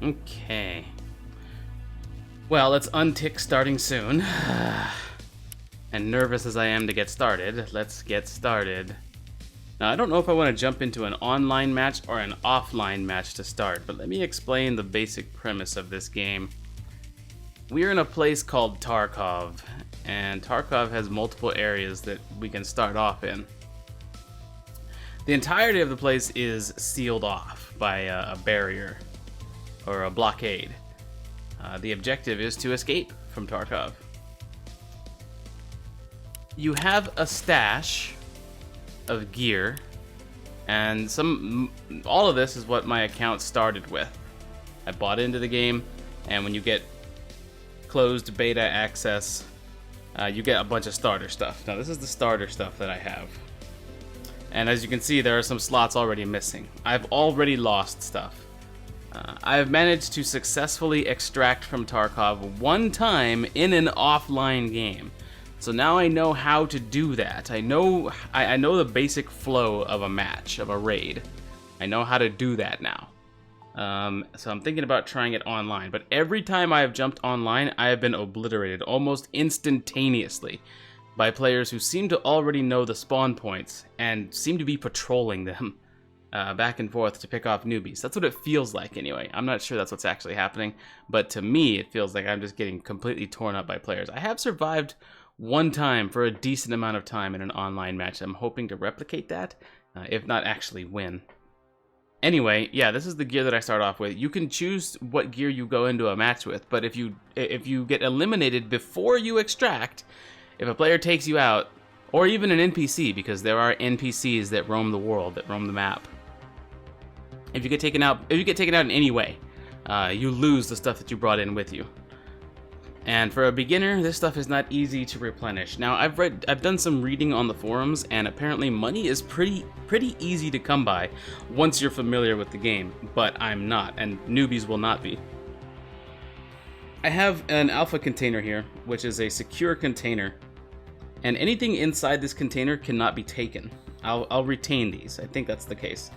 Okay. Well, let's untick starting soon. And nervous as I am to get started, let's get started. Now, I don't know if I want to jump into an online match or an offline match to start, but let me explain the basic premise of this game. We're in a place called Tarkov, and Tarkov has multiple areas that we can start off in. The entirety of the place is sealed off by a barrier or a blockade. The objective is to escape from Tarkov. You have a stash of gear, and all of this is what my account started with. I bought into the game, and when you get closed beta access, you get a bunch of starter stuff. Now, this is the starter stuff that I have. And as you can see, there are some slots already missing. I've already lost stuff. I have managed to successfully extract from Tarkov one time in an offline game. So now I know how to do that. I know the basic flow of a match, of a raid. I know how to do that now. So I'm thinking about trying it online. But every time I have jumped online, I have been obliterated almost instantaneously by players who seem to already know the spawn points and seem to be patrolling them back and forth to pick off newbies. That's what it feels like anyway. I'm not sure that's what's actually happening, but to me it feels like I'm just getting completely torn up by players. I have survived one time for a decent amount of time in an online match. I'm hoping to replicate that, if not actually win. Anyway, yeah, this is the gear that I start off with. You can choose what gear you go into a match with, but if you get eliminated before you extract, if a player takes you out, or even an NPC, because there are NPCs that roam the world, that roam the map. If you get taken out in any way, you lose the stuff that you brought in with you. And for a beginner, this stuff is not easy to replenish. Now, I've done some reading on the forums, and apparently money is pretty easy to come by once you're familiar with the game, but I'm not, and newbies will not be. I have an alpha container here, which is a secure container, and anything inside this container cannot be taken. I'll retain these. I think that's the case.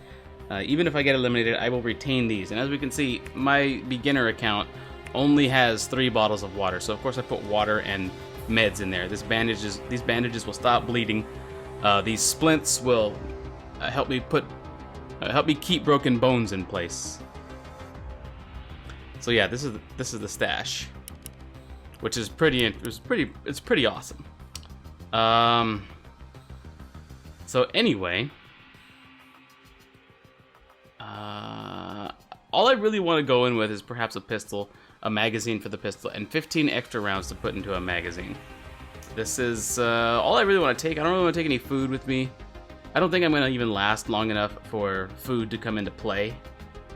Even if I get eliminated, I will retain these. And as we can see, my beginner account only has 3 bottles of water, so of course I put water and meds in there. These bandages will stop bleeding. These splints will help me keep broken bones in place. So yeah, this is the stash, which is it's pretty awesome. So anyway, all I really want to go in with is perhaps a pistol, a magazine for the pistol, and 15 extra rounds to put into a magazine. This is all I really want to take. I don't really want to take any food with me. I don't think I'm going to even last long enough for food to come into play.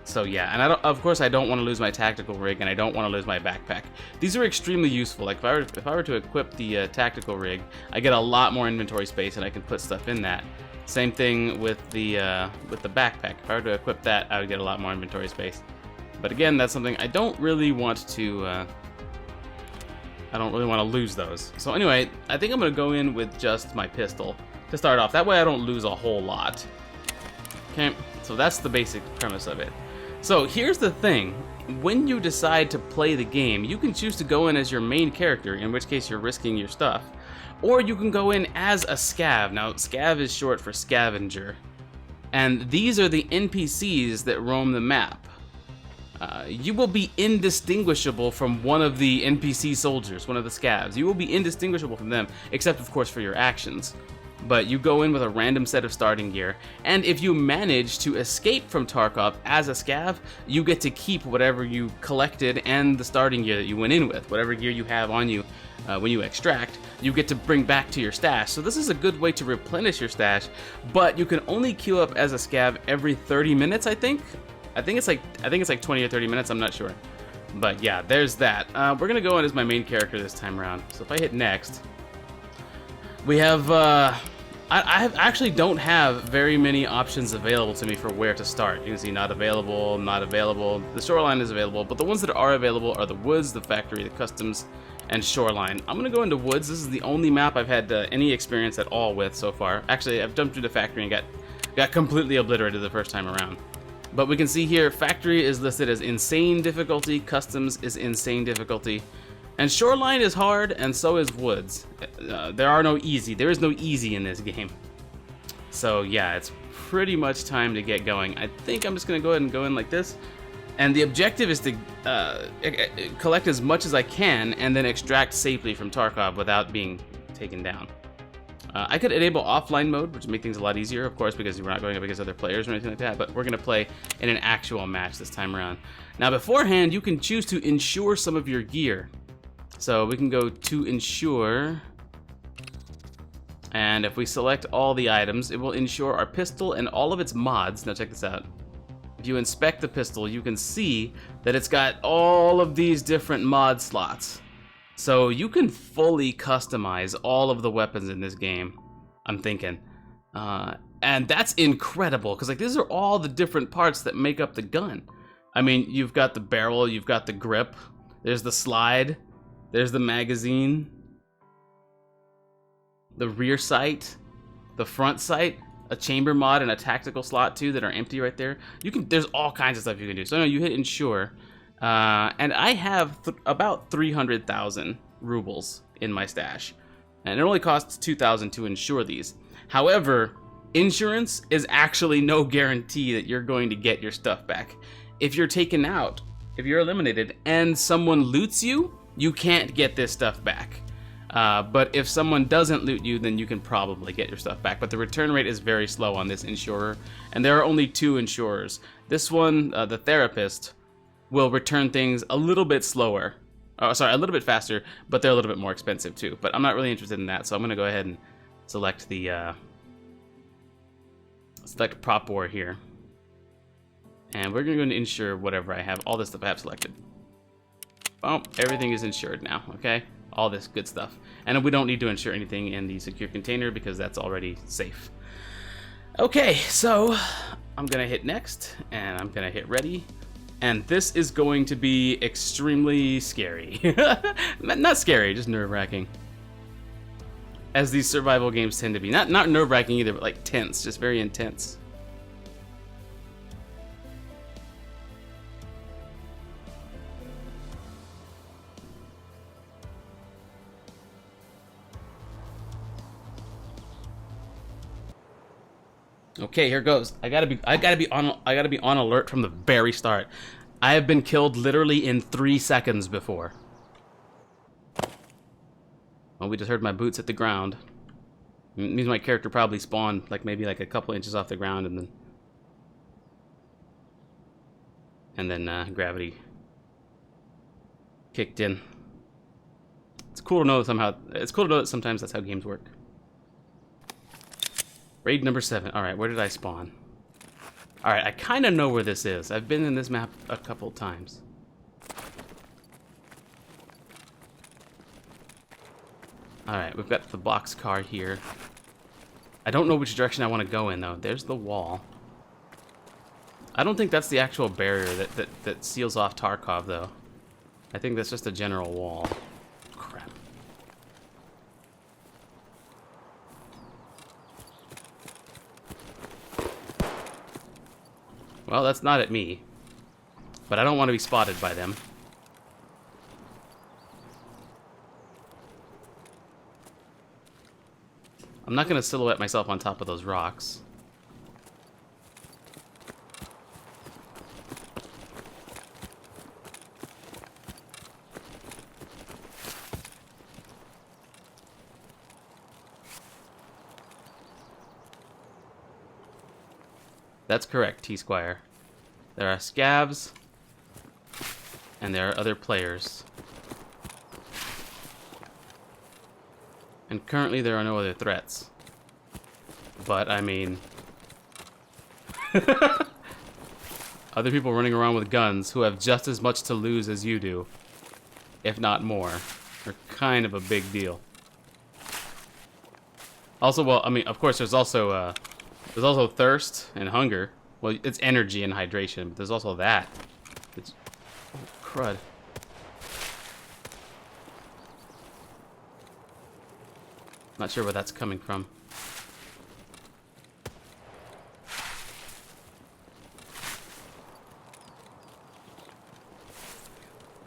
So yeah, and of course I don't want to lose my tactical rig, and I don't want to lose my backpack. These are extremely useful. Like if I were to equip the tactical rig, I get a lot more inventory space, and I can put stuff in that. Same thing with the backpack. If I were to equip that, I would get a lot more inventory space. But again, that's something I don't really want to lose those. So anyway, I think I'm gonna go in with just my pistol to start off. That way I don't lose a whole lot. Okay, so that's the basic premise of it. So here's the thing. When you decide to play the game, you can choose to go in as your main character, in which case you're risking your stuff. Or you can go in as a scav. Now, scav is short for scavenger. And these are the NPCs that roam the map. You will be indistinguishable from one of the NPC soldiers, one of the scavs. You will be indistinguishable from them, except of course for your actions. But you go in with a random set of starting gear, and if you manage to escape from Tarkov as a scav, you get to keep whatever you collected and the starting gear that you went in with. Whatever gear you have on you when you extract, you get to bring back to your stash. So this is a good way to replenish your stash, but you can only queue up as a scav every 30 minutes, I think. I think it's like 20 or 30 minutes, I'm not sure. But yeah, there's that. We're gonna go in as my main character this time around. So if I hit next, we have I actually don't have very many options available to me for where to start. You can see not available, not available. The shoreline is available, but the ones that are available are the woods, the factory, the customs, and shoreline. I'm gonna go into woods. This is the only map I've had any experience at all with so far. Actually, I've jumped through the factory and got completely obliterated the first time around. But we can see here, factory is listed as insane difficulty, customs is insane difficulty, and shoreline is hard, and so is woods. There is no easy in this game. So yeah, it's pretty much time to get going. I think I'm just gonna go ahead and go in like this. And the objective is to collect as much as I can and then extract safely from Tarkov without being taken down. I could enable offline mode, which would make things a lot easier, of course, because we're not going up against other players or anything like that, but we're gonna play in an actual match this time around. Now beforehand, you can choose to insure some of your gear. So we can go to insure, and if we select all the items, it will insure our pistol and all of its mods. Now check this out. If you inspect the pistol, you can see that it's got all of these different mod slots. So you can fully customize all of the weapons in this game, I'm thinking. And that's incredible, because like these are all the different parts that make up the gun. I mean, you've got the barrel, you've got the grip, there's the slide, there's the magazine, the rear sight, the front sight, a chamber mod and a tactical slot too that are empty right there. There's all kinds of stuff you can do. So no, you hit insure, and I have about 300,000 rubles in my stash, and it only costs 2,000 to insure these. However, insurance is actually no guarantee that you're going to get your stuff back. If you're taken out, if you're eliminated, and someone loots you, you can't get this stuff back. But if someone doesn't loot you, then you can probably get your stuff back. But the return rate is very slow on this insurer, and there are only 2 insurers. This one, the therapist, will return things a little bit slower. Oh, sorry, a little bit faster, but they're a little bit more expensive too. But I'm not really interested in that, so I'm going to go ahead and select the select prop war here, and we're going to insure whatever I have. All this stuff I have selected. Oh, everything is insured now. Okay. All this good stuff. And we don't need to insure anything in the secure container because that's already safe. Okay, so I'm gonna hit next, and I'm gonna hit ready, and this is going to be extremely scary. Not scary, just nerve-wracking. As these survival games tend to be. Not nerve-wracking either, but like tense, just very intense. Okay, here goes. I gotta be on alert from the very start. I have been killed literally in 3 seconds before. Well, we just heard my boots hit the ground. It means my character probably spawned like maybe like a couple inches off the ground, and then gravity kicked in. It's cool to know that sometimes that's how games work. Raid number 7. Alright, where did I spawn? Alright, I kind of know where this is. I've been in this map a couple times. Alright, we've got the box car here. I don't know which direction I want to go in, though. There's the wall. I don't think that's the actual barrier that seals off Tarkov, though. I think that's just a general wall. Crap. Well, that's not at me. But I don't want to be spotted by them. I'm not going to silhouette myself on top of those rocks. That's correct, T-Squire. There are scavs, and there are other players. And currently there are no other threats. But, I mean... other people running around with guns who have just as much to lose as you do, if not more, are kind of a big deal. Also, well, I mean, of course, there's also thirst and hunger. Well, it's energy and hydration, but there's also that. It's... oh, crud. Not sure where that's coming from.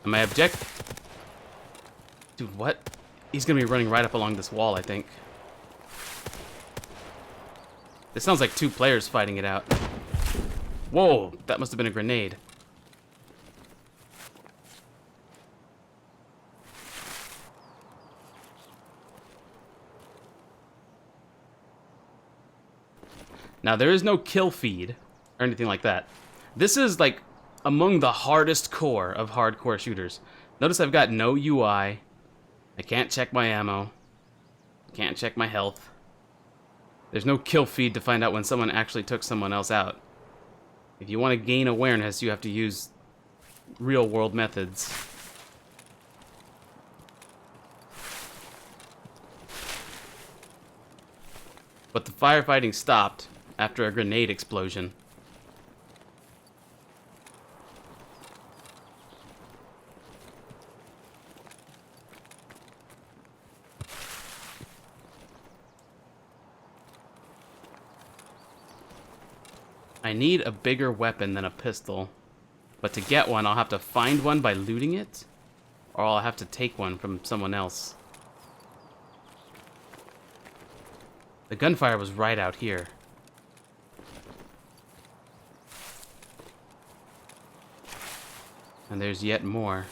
And my objective... Dude, what? He's gonna be running right up along this wall, I think. This sounds like 2 players fighting it out. Whoa, that must have been a grenade. Now, there is no kill feed or anything like that. This is, like, among the hardest core of hardcore shooters. Notice I've got no UI. I can't check my ammo. Can't check my health. There's no kill feed to find out when someone actually took someone else out. If you want to gain awareness, you have to use real-world methods. But the firefighting stopped after a grenade explosion. I need a bigger weapon than a pistol. But to get one, I'll have to find one by looting it, or I'll have to take one from someone else. The gunfire was right out here. And there's yet more.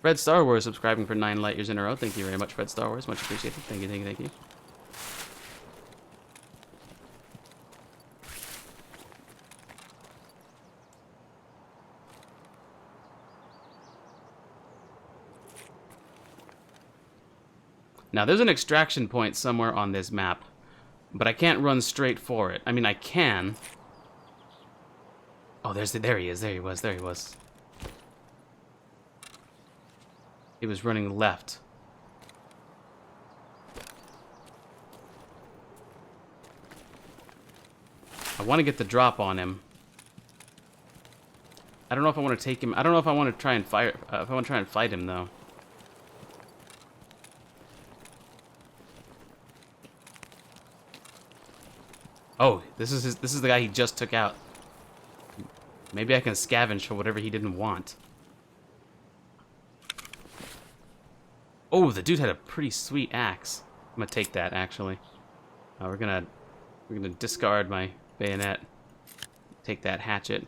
Fred Star Wars subscribing for 9 light years in a row. Thank you very much, Fred Star Wars. Much appreciated. Thank you, thank you, thank you. Now, there's an extraction point somewhere on this map, but I can't run straight for it. I mean, I can. Oh, there he is. There he was. There he was. He was running left. I want to get the drop on him. I don't know if I want to take him. I don't know if I want to try and fire. If I want to try and fight him though. Oh, this is the guy he just took out. Maybe I can scavenge for whatever he didn't want. Oh, the dude had a pretty sweet axe. I'm gonna take that actually. We're gonna discard my bayonet. Take that hatchet.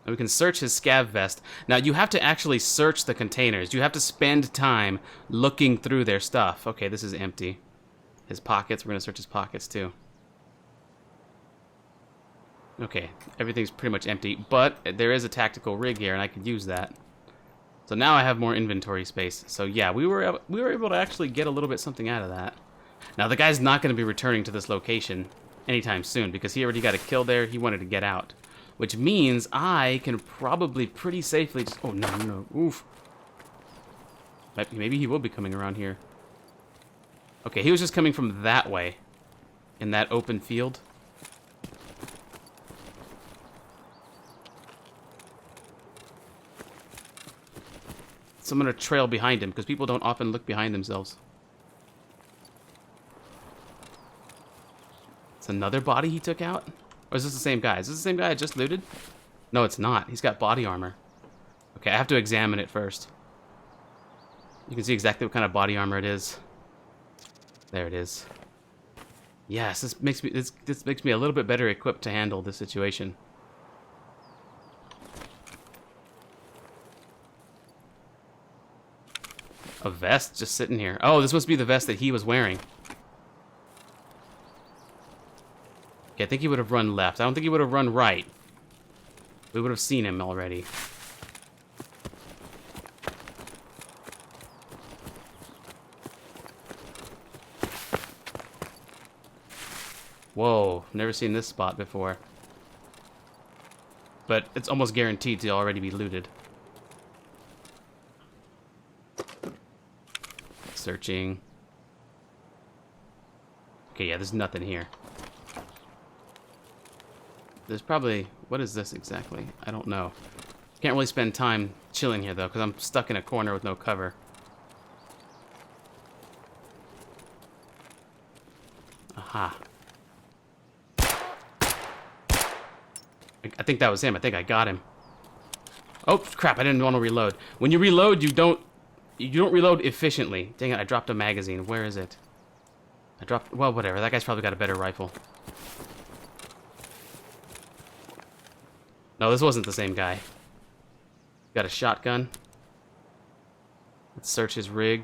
And we can search his scav vest. Now you have to actually search the containers. You have to spend time looking through their stuff. Okay, this is empty. His pockets. We're gonna search his pockets too. Okay, everything's pretty much empty, but there is a tactical rig here, and I could use that. So now I have more inventory space. So yeah, we were able to actually get a little bit something out of that. Now the guy's not going to be returning to this location anytime soon because he already got a kill there. He wanted to get out, which means I can probably pretty safely just... Oh no, no, oof. Maybe he will be coming around here. Okay, he was just coming from that way, in that open field. So I'm going to trail behind him, because people don't often look behind themselves. It's another body he took out? Or is this the same guy? Is this the same guy I just looted? No, it's not. He's got body armor. Okay, I have to examine it first. You can see exactly what kind of body armor it is. There it is. Yes, this makes me a little bit better equipped to handle this situation. A vest just sitting here. Oh, this must be the vest that he was wearing. Okay, I think he would have run left. I don't think he would have run right. We would have seen him already. Whoa, never seen this spot before. But it's almost guaranteed to already be looted. Searching. Okay, yeah, there's nothing here. There's probably... What is this exactly? I don't know. Can't really spend time chilling here, though, because I'm stuck in a corner with no cover. Aha. I I think that was him. I think I got him. Oh, crap. I didn't want to reload. When you reload, you don't reload efficiently. Dang it, I dropped a magazine. Where is it? Well, whatever. That guy's probably got a better rifle. No, this wasn't the same guy. Got a shotgun. Let's search his rig.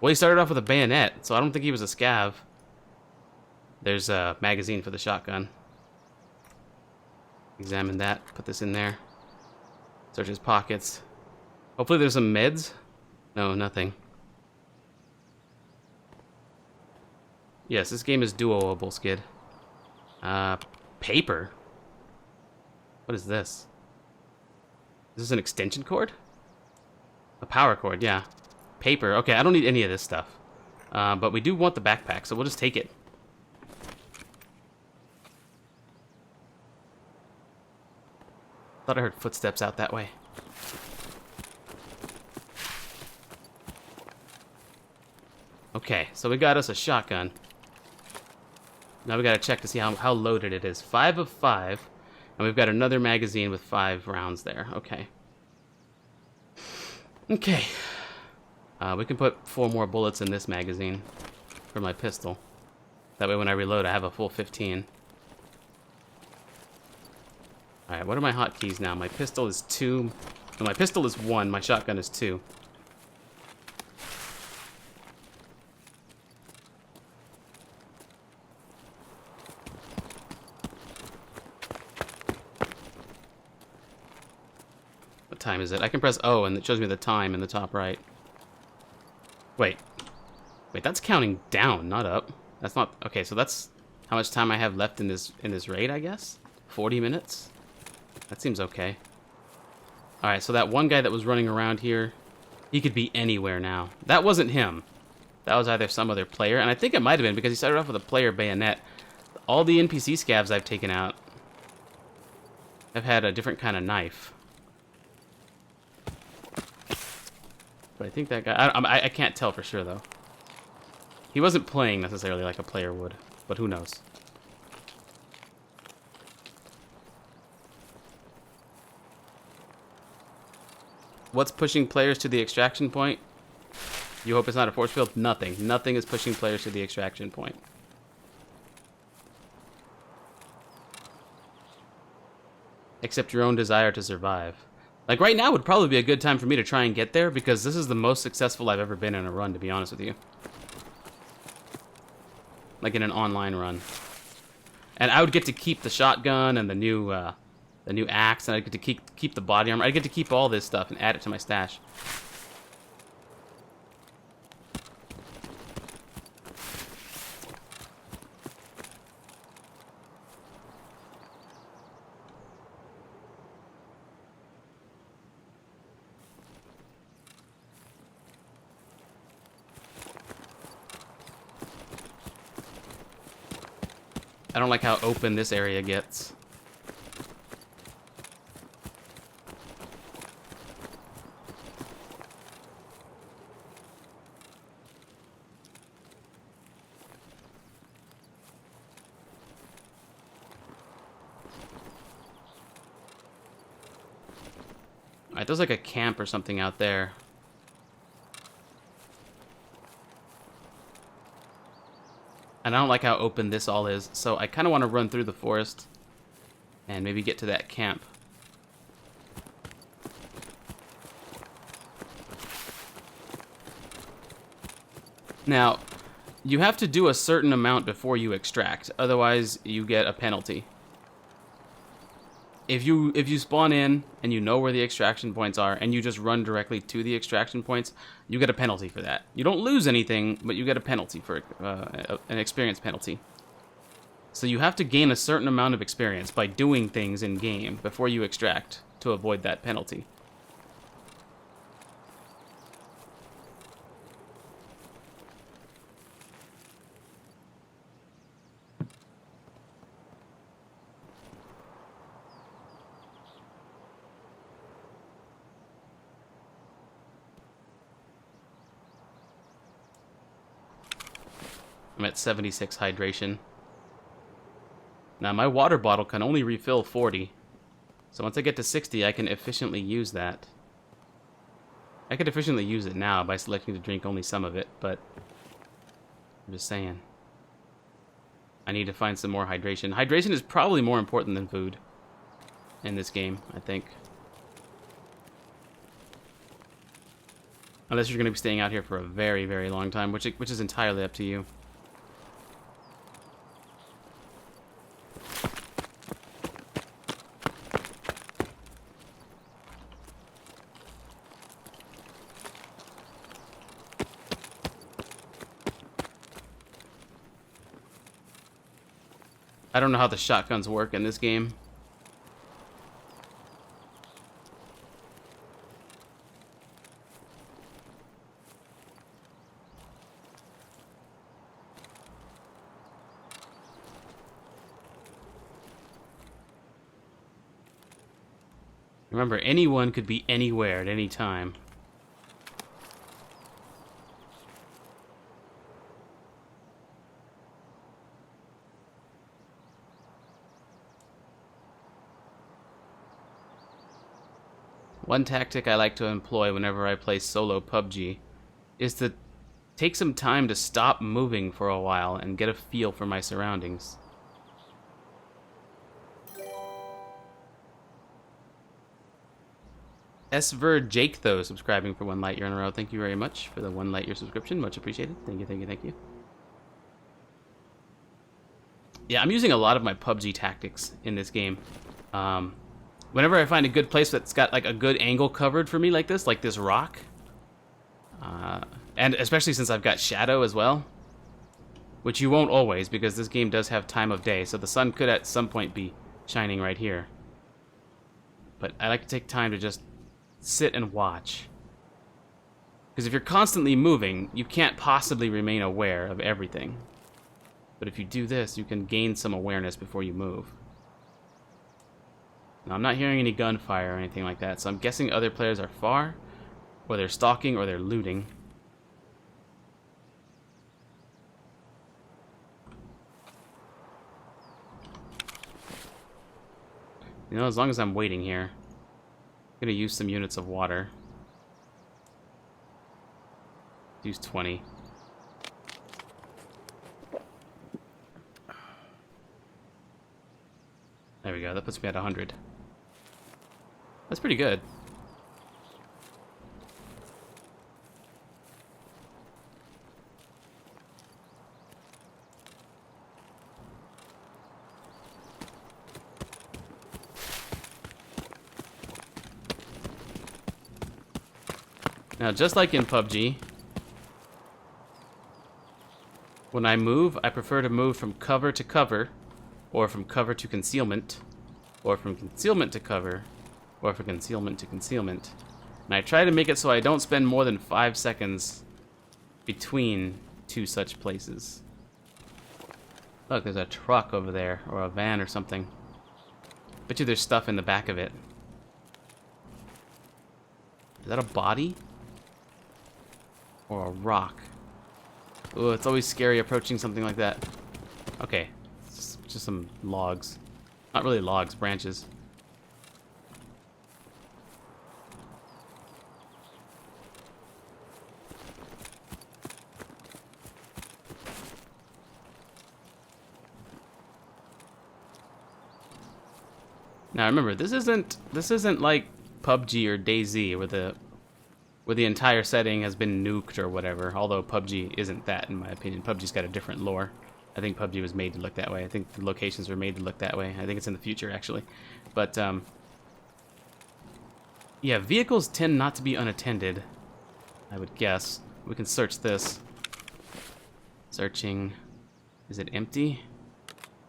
Well, he started off with a bayonet, so I don't think he was a scav. There's a magazine for the shotgun. Examine that. Put this in there. Search his pockets. Hopefully there's some meds. No, nothing. Yes, this game is duoable, Skid. Paper? What is this? Is this an extension cord? A power cord, yeah. Paper. Okay, I don't need any of this stuff. But we do want the backpack, so we'll just take it. Thought I heard footsteps out that way. Okay, so we got us a shotgun. Now we gotta check to see how loaded it is. 5 of 5. And we've got another magazine with 5 rounds there. Okay. Okay. We can put 4 more bullets in this magazine for my pistol. That way when I reload, I have a full 15. Alright, what are my hotkeys now? My pistol is 2. No, my pistol is 1. My shotgun is 2. What time is it? I can press O and it shows me the time in the top right. Wait, that's counting down, not up. That's not okay. So that's how much time I have left in this raid, I guess. 40 minutes. That seems okay. All right, so that one guy that was running around here, he could be anywhere now. That wasn't him. That was either some other player, and I think it might have been because he started off with a player bayonet. All the NPC scavs I've taken out have had a different kind of knife. But I think that guy... I can't tell for sure, though. He wasn't playing necessarily like a player would, but who knows. What's pushing players to the extraction point? You hope it's not a force field? Nothing. Nothing is pushing players to the extraction point. Except your own desire to survive. Like, right now would probably be a good time for me to try and get there, because this is the most successful I've ever been in a run, to be honest with you. Like in an online run. And I would get to keep the shotgun and the new axe, and I'd get to keep the body armor. I'd get to keep all this stuff and add it to my stash. I don't like how open this area gets. Alright, there's like a camp or something out there. And I don't like how open this all is, so I kind of want to run through the forest and maybe get to that camp. Now, you have to do a certain amount before you extract, otherwise you get a penalty. If you spawn in and you know where the extraction points are and you just run directly to the extraction points, you get a penalty for that. You don't lose anything, but you get a penalty for an experience penalty. So you have to gain a certain amount of experience by doing things in game before you extract to avoid that penalty. I'm at 76 hydration. Now, my water bottle can only refill 40. So once I get to 60, I can efficiently use that. I could efficiently use it now by selecting to drink only some of it, but I'm just saying. I need to find some more hydration. Hydration is probably more important than food in this game, I think. Unless you're going to be staying out here for a very, very long time, which is entirely up to you. I don't know how the shotguns work in this game. Remember, anyone could be anywhere at any time. One tactic I like to employ whenever I play solo PUBG is to take some time to stop moving for a while and get a feel for my surroundings. Sver Jake, though, subscribing for 1 light year in a row. Thank you very much for the 1 light year subscription. Much appreciated. Thank you, thank you, thank you. Yeah, I'm using a lot of my PUBG tactics in this game. Whenever I find a good place that's got like a good angle covered for me like this rock, and especially since I've got shadow as well, which you won't always because this game does have time of day, so the sun could at some point be shining right here. But I like to take time to just sit and watch. Because if you're constantly moving, you can't possibly remain aware of everything. But if you do this, you can gain some awareness before you move. Now, I'm not hearing any gunfire or anything like that, so I'm guessing other players are far, or they're stalking, or they're looting. You know, as long as I'm waiting here, I'm gonna use some units of water. Use 20. There we go, that puts me at 100. That's pretty good. Now, just like in PUBG, when I move, I prefer to move from cover to cover, or from cover to concealment, or from concealment to cover, or from concealment to concealment. And I try to make it so I don't spend more than 5 seconds between two such places. Look, there's a truck over there, or a van or something. Bet you there's stuff in the back of it. Is that a body? Or a rock? Ooh, it's always scary approaching something like that. Okay, it's just some logs. Not really logs, branches. Now remember, this isn't like PUBG or DayZ where the entire setting has been nuked or whatever, although PUBG isn't that, in my opinion. PUBG's got a different lore. I think PUBG was made to look that way. I think the locations were made to look that way. I think it's in the future, actually. But, yeah, vehicles tend not to be unattended, I would guess. We can search this. Searching. Is it empty?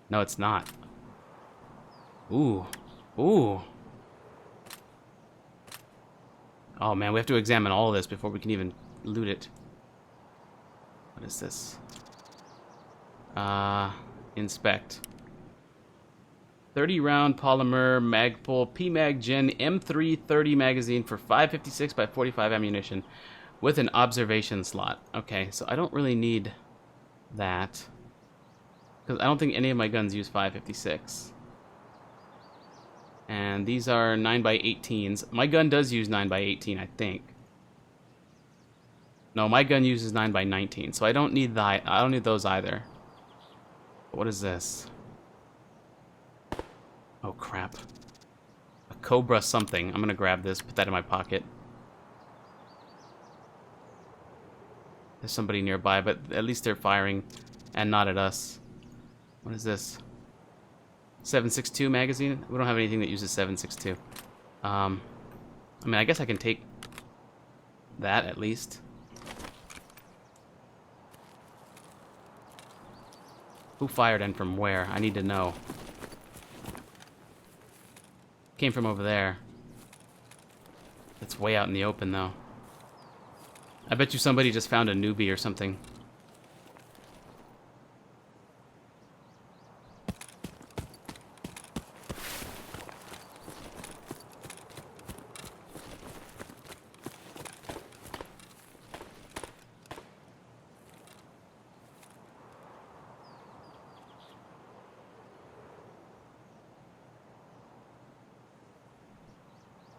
No, it's not. Ooh. Ooh. Oh man, we have to examine all of this before we can even loot it. What is this? Inspect. 30 round polymer Magpul PMag Gen M330 magazine for 556 by 45 ammunition with an observation slot. Okay, so I don't really need that. Because I don't think any of my guns use 5.56. And these are 9x18s. My gun does use 9x18, I think. No, my gun uses 9x19, so I don't need that. I don't need those either. What is this? Oh crap. A Cobra something. I'm gonna grab this, put that in my pocket. There's somebody nearby, but at least they're firing and not at us. What is this? 7.62 magazine? We don't have anything that uses 7.62. I mean, I guess I can take that at least. Who fired and from where? I need to know. Came from over there. It's way out in the open, though. I bet you somebody just found a newbie or something.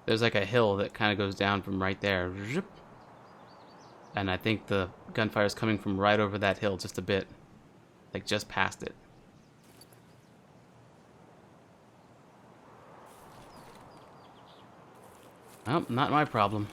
There's like a hill that kind of goes down from right there. And I think the gunfire is coming from right over that hill just a bit. Like just past it. Oh, not my problem.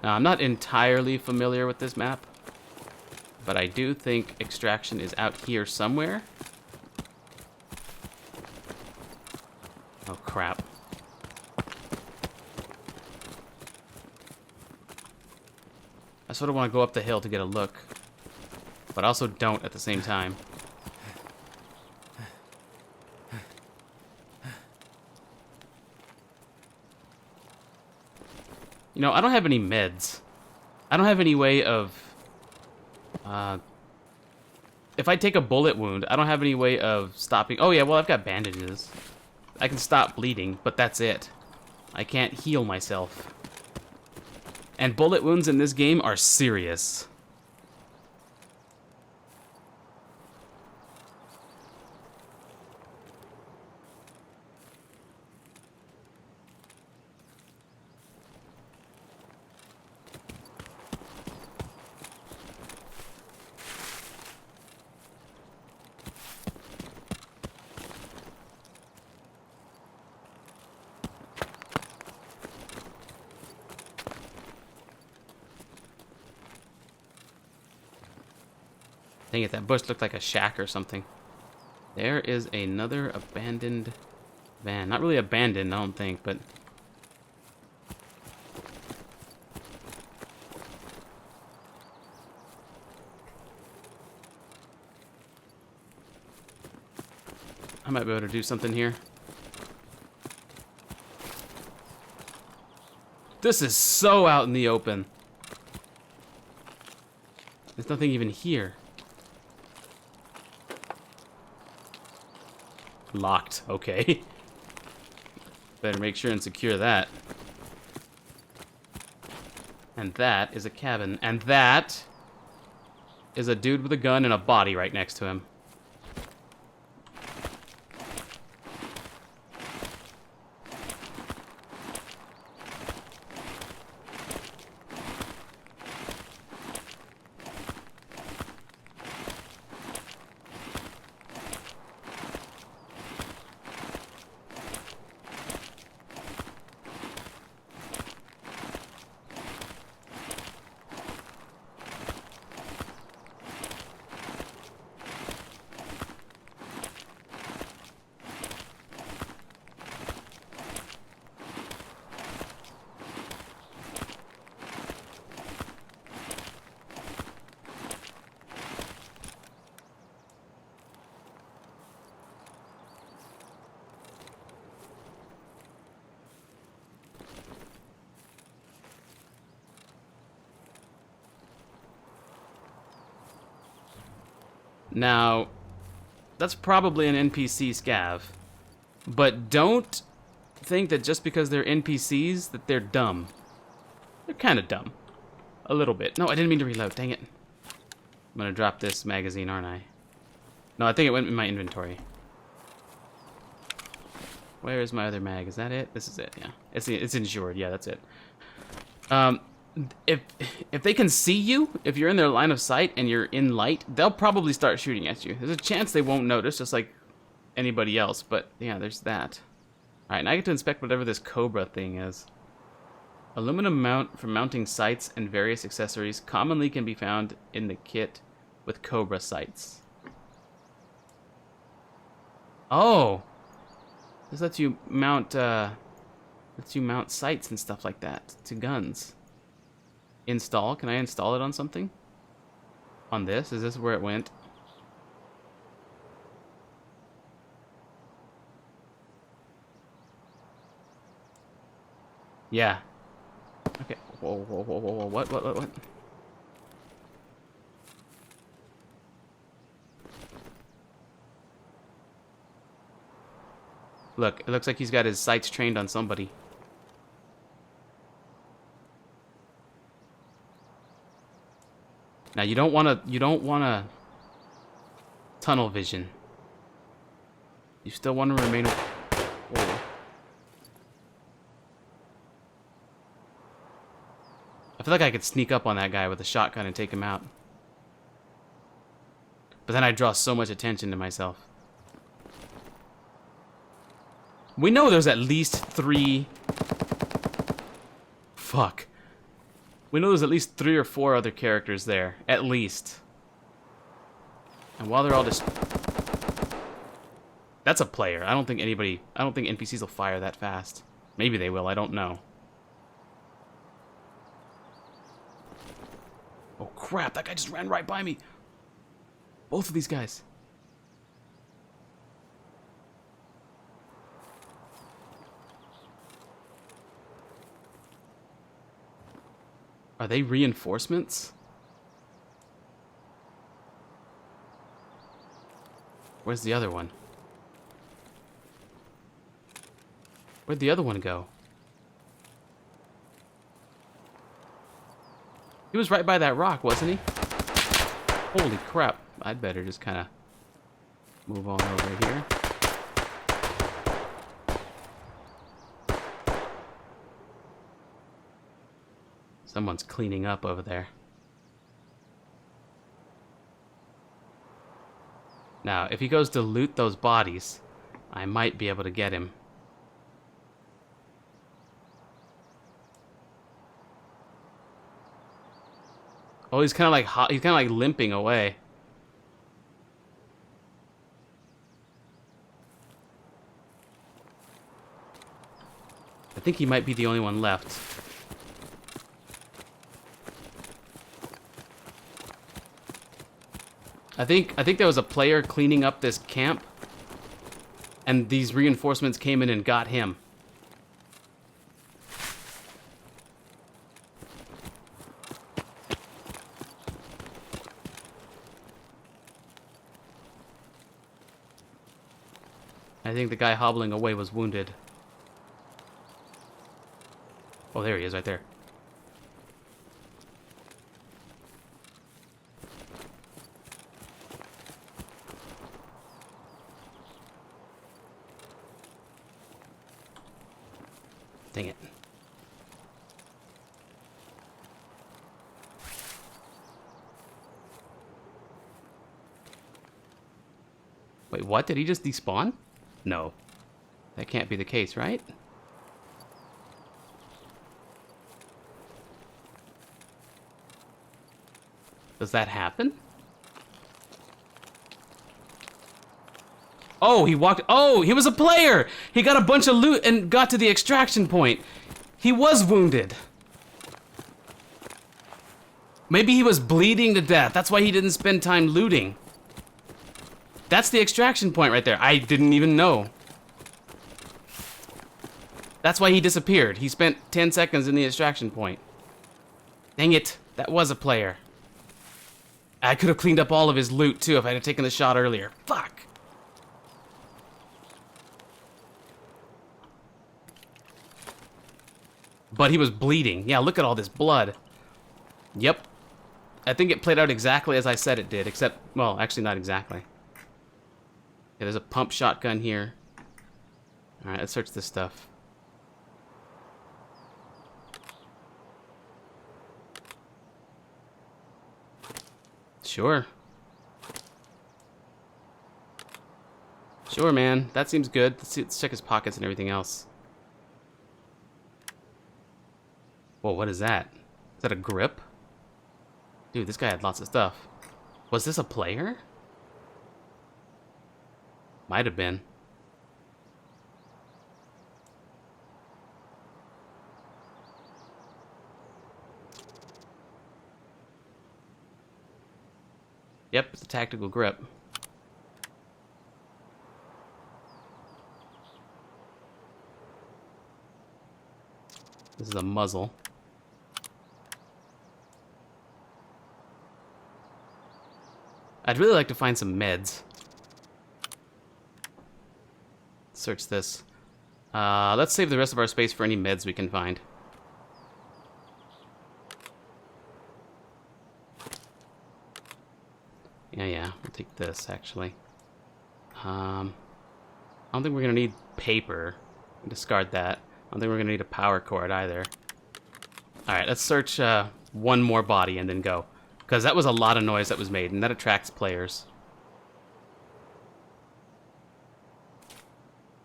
Now, I'm not entirely familiar with this map, but I do think extraction is out here somewhere. Oh, crap. I sort of want to go up the hill to get a look, but I also don't at the same time. You know, I don't have any meds. I don't have any way of... if I take a bullet wound, I don't have any way of stopping... Oh yeah, well I've got bandages. I can stop bleeding, but that's it. I can't heal myself. And bullet wounds in this game are serious. Dang it, that bush looked like a shack or something. There is another abandoned van. Not really abandoned, I don't think, but... I might be able to do something here. This is so out in the open. There's nothing even here. Locked. Okay. Better make sure and secure that. And that is a cabin. And that is a dude with a gun and a body right next to him. Now, that's probably an NPC scav. But don't think that just because they're NPCs that they're dumb. They're kind of dumb. A little bit. No, I didn't mean to reload. Dang it. I'm gonna drop this magazine, aren't I? No, I think it went in my inventory. Where is my other mag? Is that it? This is it, yeah. It's insured. Yeah, that's it. If they can see you, if you're in their line of sight and you're in light, they'll probably start shooting at you. There's a chance they won't notice, just like anybody else, but yeah, there's that. Alright, now I get to inspect whatever this Cobra thing is. Aluminum mount for mounting sights and various accessories commonly can be found in the kit with Cobra sights. Oh! This lets you mount sights and stuff like that to guns. Install. Can I install it on something? On this? Is this where it went? Yeah. Okay. Whoa, whoa, whoa, whoa, whoa. What? Look, it looks like he's got his sights trained on somebody. Now you don't wanna tunnel vision. You still want to remain. Whoa. I feel like I could sneak up on that guy with a shotgun and take him out. But then I draw so much attention to myself. We know there's at least 3... Fuck. We know there's at least 3 or 4 other characters there. At least. And while they're all just... That's a player. I don't think NPCs will fire that fast. Maybe they will, I don't know. Oh crap, that guy just ran right by me. Both of these guys. Are they reinforcements? Where's the other one? Where'd the other one go? He was right by that rock, wasn't he? Holy crap. I'd better just kind of move on over here. Someone's cleaning up over there. Now, if he goes to loot those bodies, I might be able to get him. Oh, he's kind of like limping away. I think he might be the only one left. I think there was a player cleaning up this camp, and these reinforcements came in and got him. I think the guy hobbling away was wounded. Oh, there he is, right there. Dang it. Wait, what? Did he just despawn? No. That can't be the case, right? Does that happen? Oh, he walked... Oh, he was a player! He got a bunch of loot and got to the extraction point. He was wounded. Maybe he was bleeding to death. That's why he didn't spend time looting. That's the extraction point right there. I didn't even know. That's why he disappeared. He spent 10 seconds in the extraction point. Dang it. That was a player. I could have cleaned up all of his loot, too, if I had taken the shot earlier. Fuck. But he was bleeding. Yeah, look at all this blood. Yep. I think it played out exactly as I said it did, except, well, actually not exactly. Okay, there's a pump shotgun here. Alright, let's search this stuff. Sure. Sure, man. That seems good. Let's check his pockets and everything else. Whoa, what is that? Is that a grip? Dude, this guy had lots of stuff. Was this a player? Might have been. Yep, it's a tactical grip. This is a muzzle. I'd really like to find some meds. Search this. Let's save the rest of our space for any meds we can find. Yeah, we'll take this, actually. I don't think we're gonna need paper. Discard that. I don't think we're gonna need a power cord either. Alright, let's search one more body and then go. Because that was a lot of noise that was made, and that attracts players.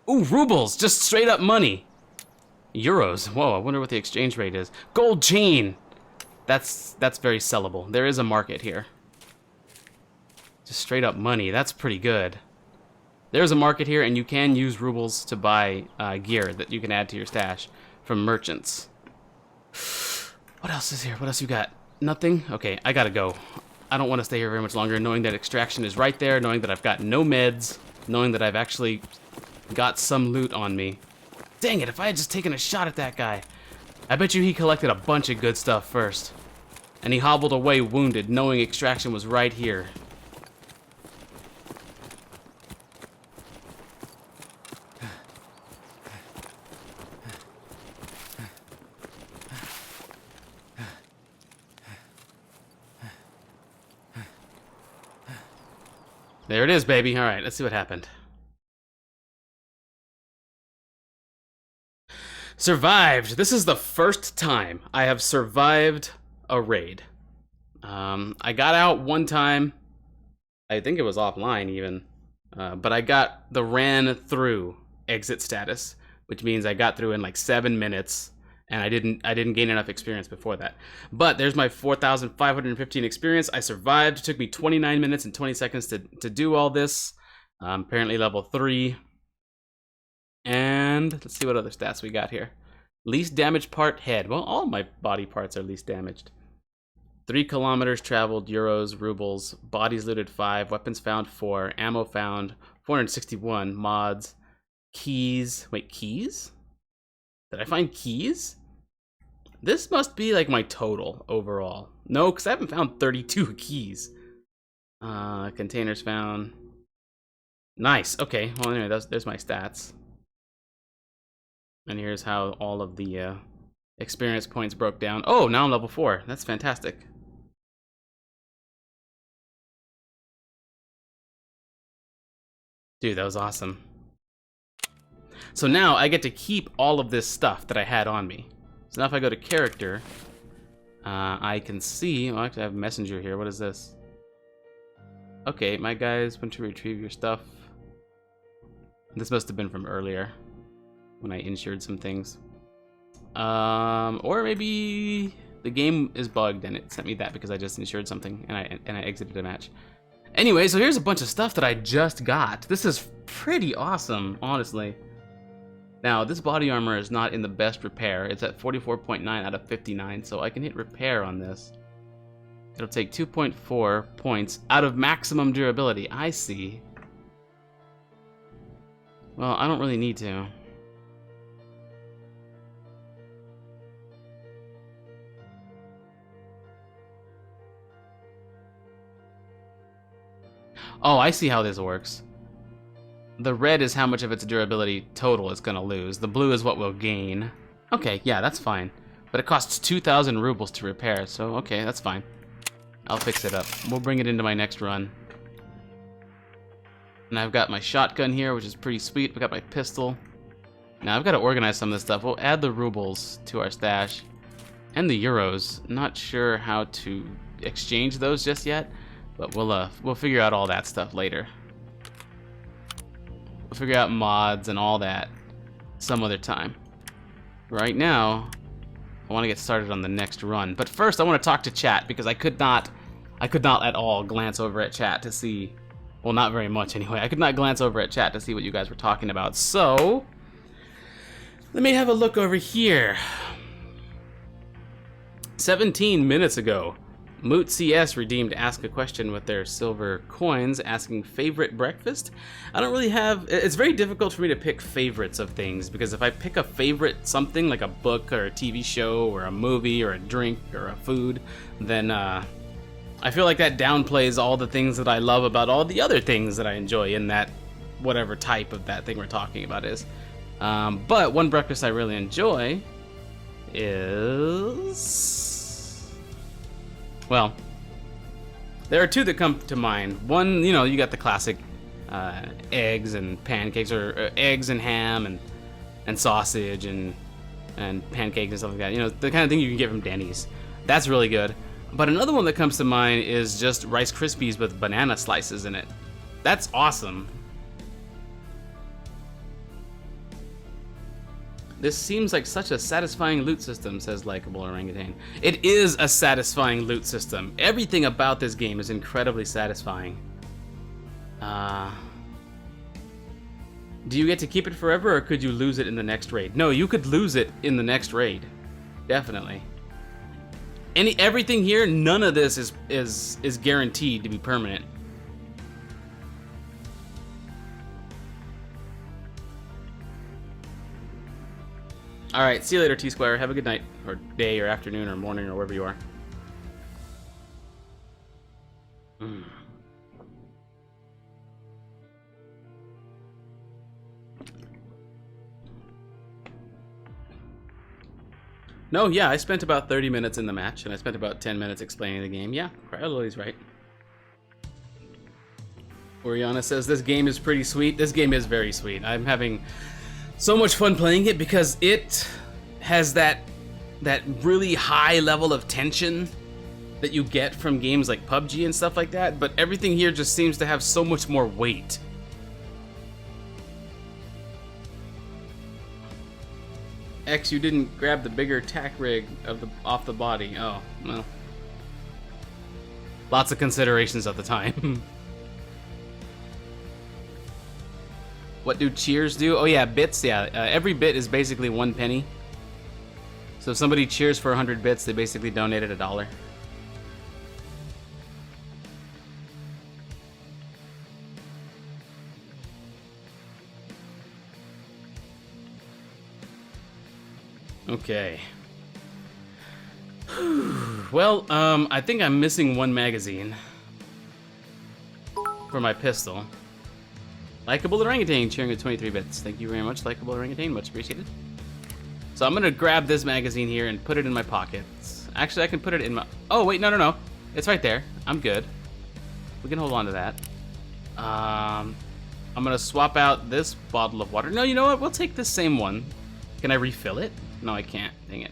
Ooh, rubles! Just straight up money! Euros. Whoa, I wonder what the exchange rate is. Gold chain! That's very sellable. There is a market here. Just straight up money. That's pretty good. There's a market here, and you can use rubles to buy gear that you can add to your stash from merchants. What else is here? What else you got? Nothing? Okay, I gotta go. I don't want to stay here very much longer, knowing that extraction is right there, knowing that I've got no meds, knowing that I've actually got some loot on me. Dang it, if I had just taken a shot at that guy. I bet you he collected a bunch of good stuff first. And he hobbled away wounded, knowing extraction was right here. There it is, baby. All right, let's see what happened. Survived. This is the first time I have survived a raid. I got out one time. I think it was offline even. But I got the ran through exit status, which means I got through in like 7 minutes. And I didn't gain enough experience before that. But there's my 4,515 experience. I survived. It took me 29 minutes and 20 seconds to do all this. Apparently level 3. And let's see what other stats we got here. Least damaged part, head. Well, all my body parts are least damaged. 3 kilometers traveled, euros, rubles. Bodies looted 5. Weapons found 4. Ammo found 461. Mods. Keys. Wait, keys? Did I find keys? This must be like my total overall. No, because I haven't found 32 keys. Containers found. Nice. Okay. Well, anyway, there's my stats. And here's how all of the experience points broke down. Oh, now I'm level 4. That's fantastic. Dude, that was awesome. So now I get to keep all of this stuff that I had on me. So now if I go to character, I can see, well, actually I have messenger here. What is this? Okay, my guys want to retrieve your stuff. This must have been from earlier when I insured some things. Or maybe the game is bugged and it sent me that because I just insured something and I exited a match. Anyway, so here's a bunch of stuff that I just got. This is pretty awesome, honestly. Now, this body armor is not in the best repair. It's at 44.9 out of 59, so I can hit repair on this. It'll take 2.4 points out of maximum durability. I see. Well, I don't really need to. Oh, I see how this works. The red is how much of its durability total it's gonna lose. The blue is what we'll gain. Okay, yeah, that's fine. But it costs 2,000 rubles to repair, so okay, that's fine. I'll fix it up. We'll bring it into my next run. And I've got my shotgun here, which is pretty sweet. We got my pistol. Now I've got to organize some of this stuff. We'll add the rubles to our stash. And the euros. Not sure how to exchange those just yet, but we'll figure out all that stuff later. We'll figure out mods and all that some other time. Right now, I want to get started on the next run. But first, I want to talk to chat because I could not at all glance over at chat to see, well, not very much anyway. I could not glance over at chat to see what you guys were talking about. So, let me have a look over here. 17 minutes ago, Moot CS redeemed Ask a Question with their silver coins, asking favorite breakfast. I don't really have, it's very difficult for me to pick favorites of things, because if I pick a favorite something, like a book or a TV show or a movie or a drink or a food, then I feel like that downplays all the things that I love about all the other things that I enjoy in that, whatever type of that thing we're talking about is. But one breakfast I really enjoy is... well, there are two that come to mind. One, you know, you got the classic eggs and pancakes, or eggs and ham and sausage and pancakes and stuff like that. You know, the kind of thing you can get from Denny's. That's really good. But another one that comes to mind is just Rice Krispies with banana slices in it. That's awesome. This seems like such a satisfying loot system, says Likeable Orangutan. It is a satisfying loot system. Everything about this game is incredibly satisfying. Do you get to keep it forever, or could you lose it in the next raid? No, you could lose it in the next raid. Definitely. Everything here, none of this is guaranteed to be permanent. Alright, see you later, T-Square. Have a good night, or day, or afternoon, or morning, or wherever you are. No, yeah, I spent about 30 minutes in the match, and I spent about 10 minutes explaining the game. Yeah, Lily's right. Oriana says, this game is pretty sweet. This game is very sweet. I'm having so much fun playing it because it has that really high level of tension that you get from games like PUBG and stuff like that, but everything here just seems to have so much more weight. X, you didn't grab the bigger tack rig off the body. Oh, well. Lots of considerations at the time. What do cheers do? Oh yeah, bits, yeah. Every bit is basically 1 penny. So if somebody cheers for 100 bits, they basically donated $1. Okay. Well, I think I'm missing one magazine for my pistol. Likeable Orangutan cheering with 23 bits. Thank you very much, Likeable Orangutan. Much appreciated. So I'm gonna grab this magazine here and put it in my pockets. Actually, I can put it in my... oh, wait, no. It's right there. I'm good. We can hold on to that. I'm gonna swap out this bottle of water. No, you know what? We'll take this same one. Can I refill it? No, I can't. Dang it.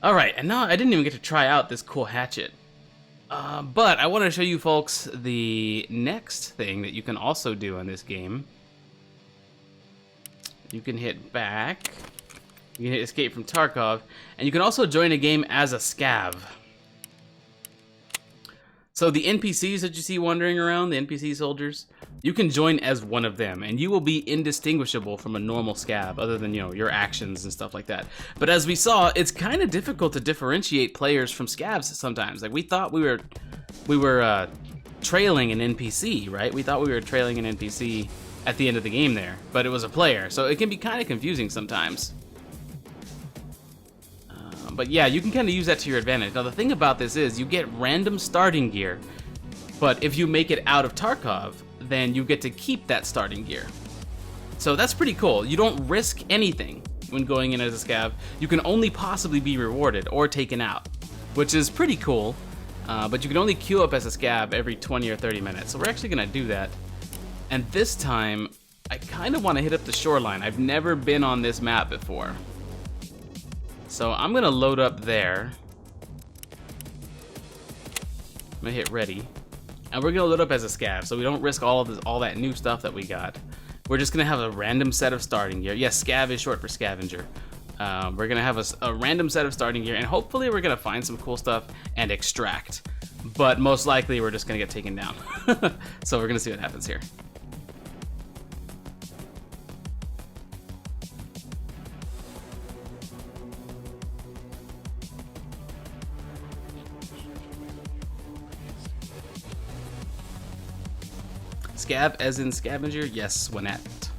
Alright, and now I didn't even get to try out this cool hatchet. But I want to show you folks the next thing that you can also do in this game. You can hit back. You can hit escape from Tarkov. And you can also join a game as a scav. So the NPCs that you see wandering around, the NPC soldiers, you can join as one of them, and you will be indistinguishable from a normal scav, other than, you know, your actions and stuff like that. But as we saw, it's kind of difficult to differentiate players from scavs sometimes. Like, we thought we were trailing an NPC, right? We thought we were trailing an NPC at the end of the game there, but it was a player, so it can be kind of confusing sometimes. But yeah, you can kind of use that to your advantage. Now the thing about this is you get random starting gear, but if you make it out of Tarkov, then you get to keep that starting gear. So that's pretty cool. You don't risk anything. when going in as a scav, you can only possibly be rewarded or taken out, which is pretty cool. But you can only queue up as a scav every 20 or 30 minutes. So we're actually gonna do that. And this time, I kind of want to hit up the shoreline. I've never been on this map before. So I'm gonna load up there. I'm gonna hit ready. And we're gonna load up as a scav, so we don't risk all that new stuff that we got. We're just gonna have a random set of starting gear. Yes, scav is short for scavenger. We're gonna have a random set of starting gear, and hopefully we're gonna find some cool stuff and extract. But most likely we're just gonna get taken down. So we're gonna see what happens here. Scav as in scavenger? Yes, Winnet.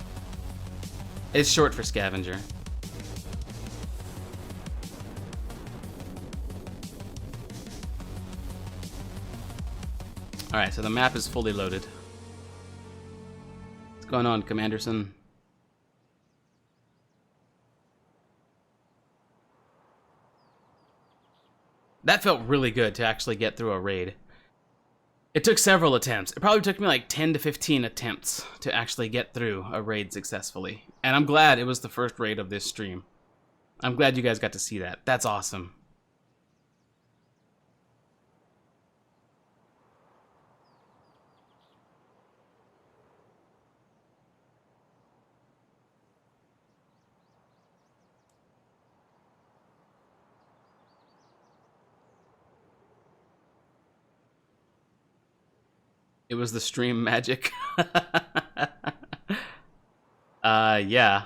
It's short for scavenger. Alright, so the map is fully loaded. What's going on, Commanderson? That felt really good to actually get through a raid. It took several attempts. It probably took me like 10 to 15 attempts to actually get through a raid successfully. And I'm glad it was the first raid of this stream. I'm glad you guys got to see that. That's awesome. It was the stream magic. Yeah.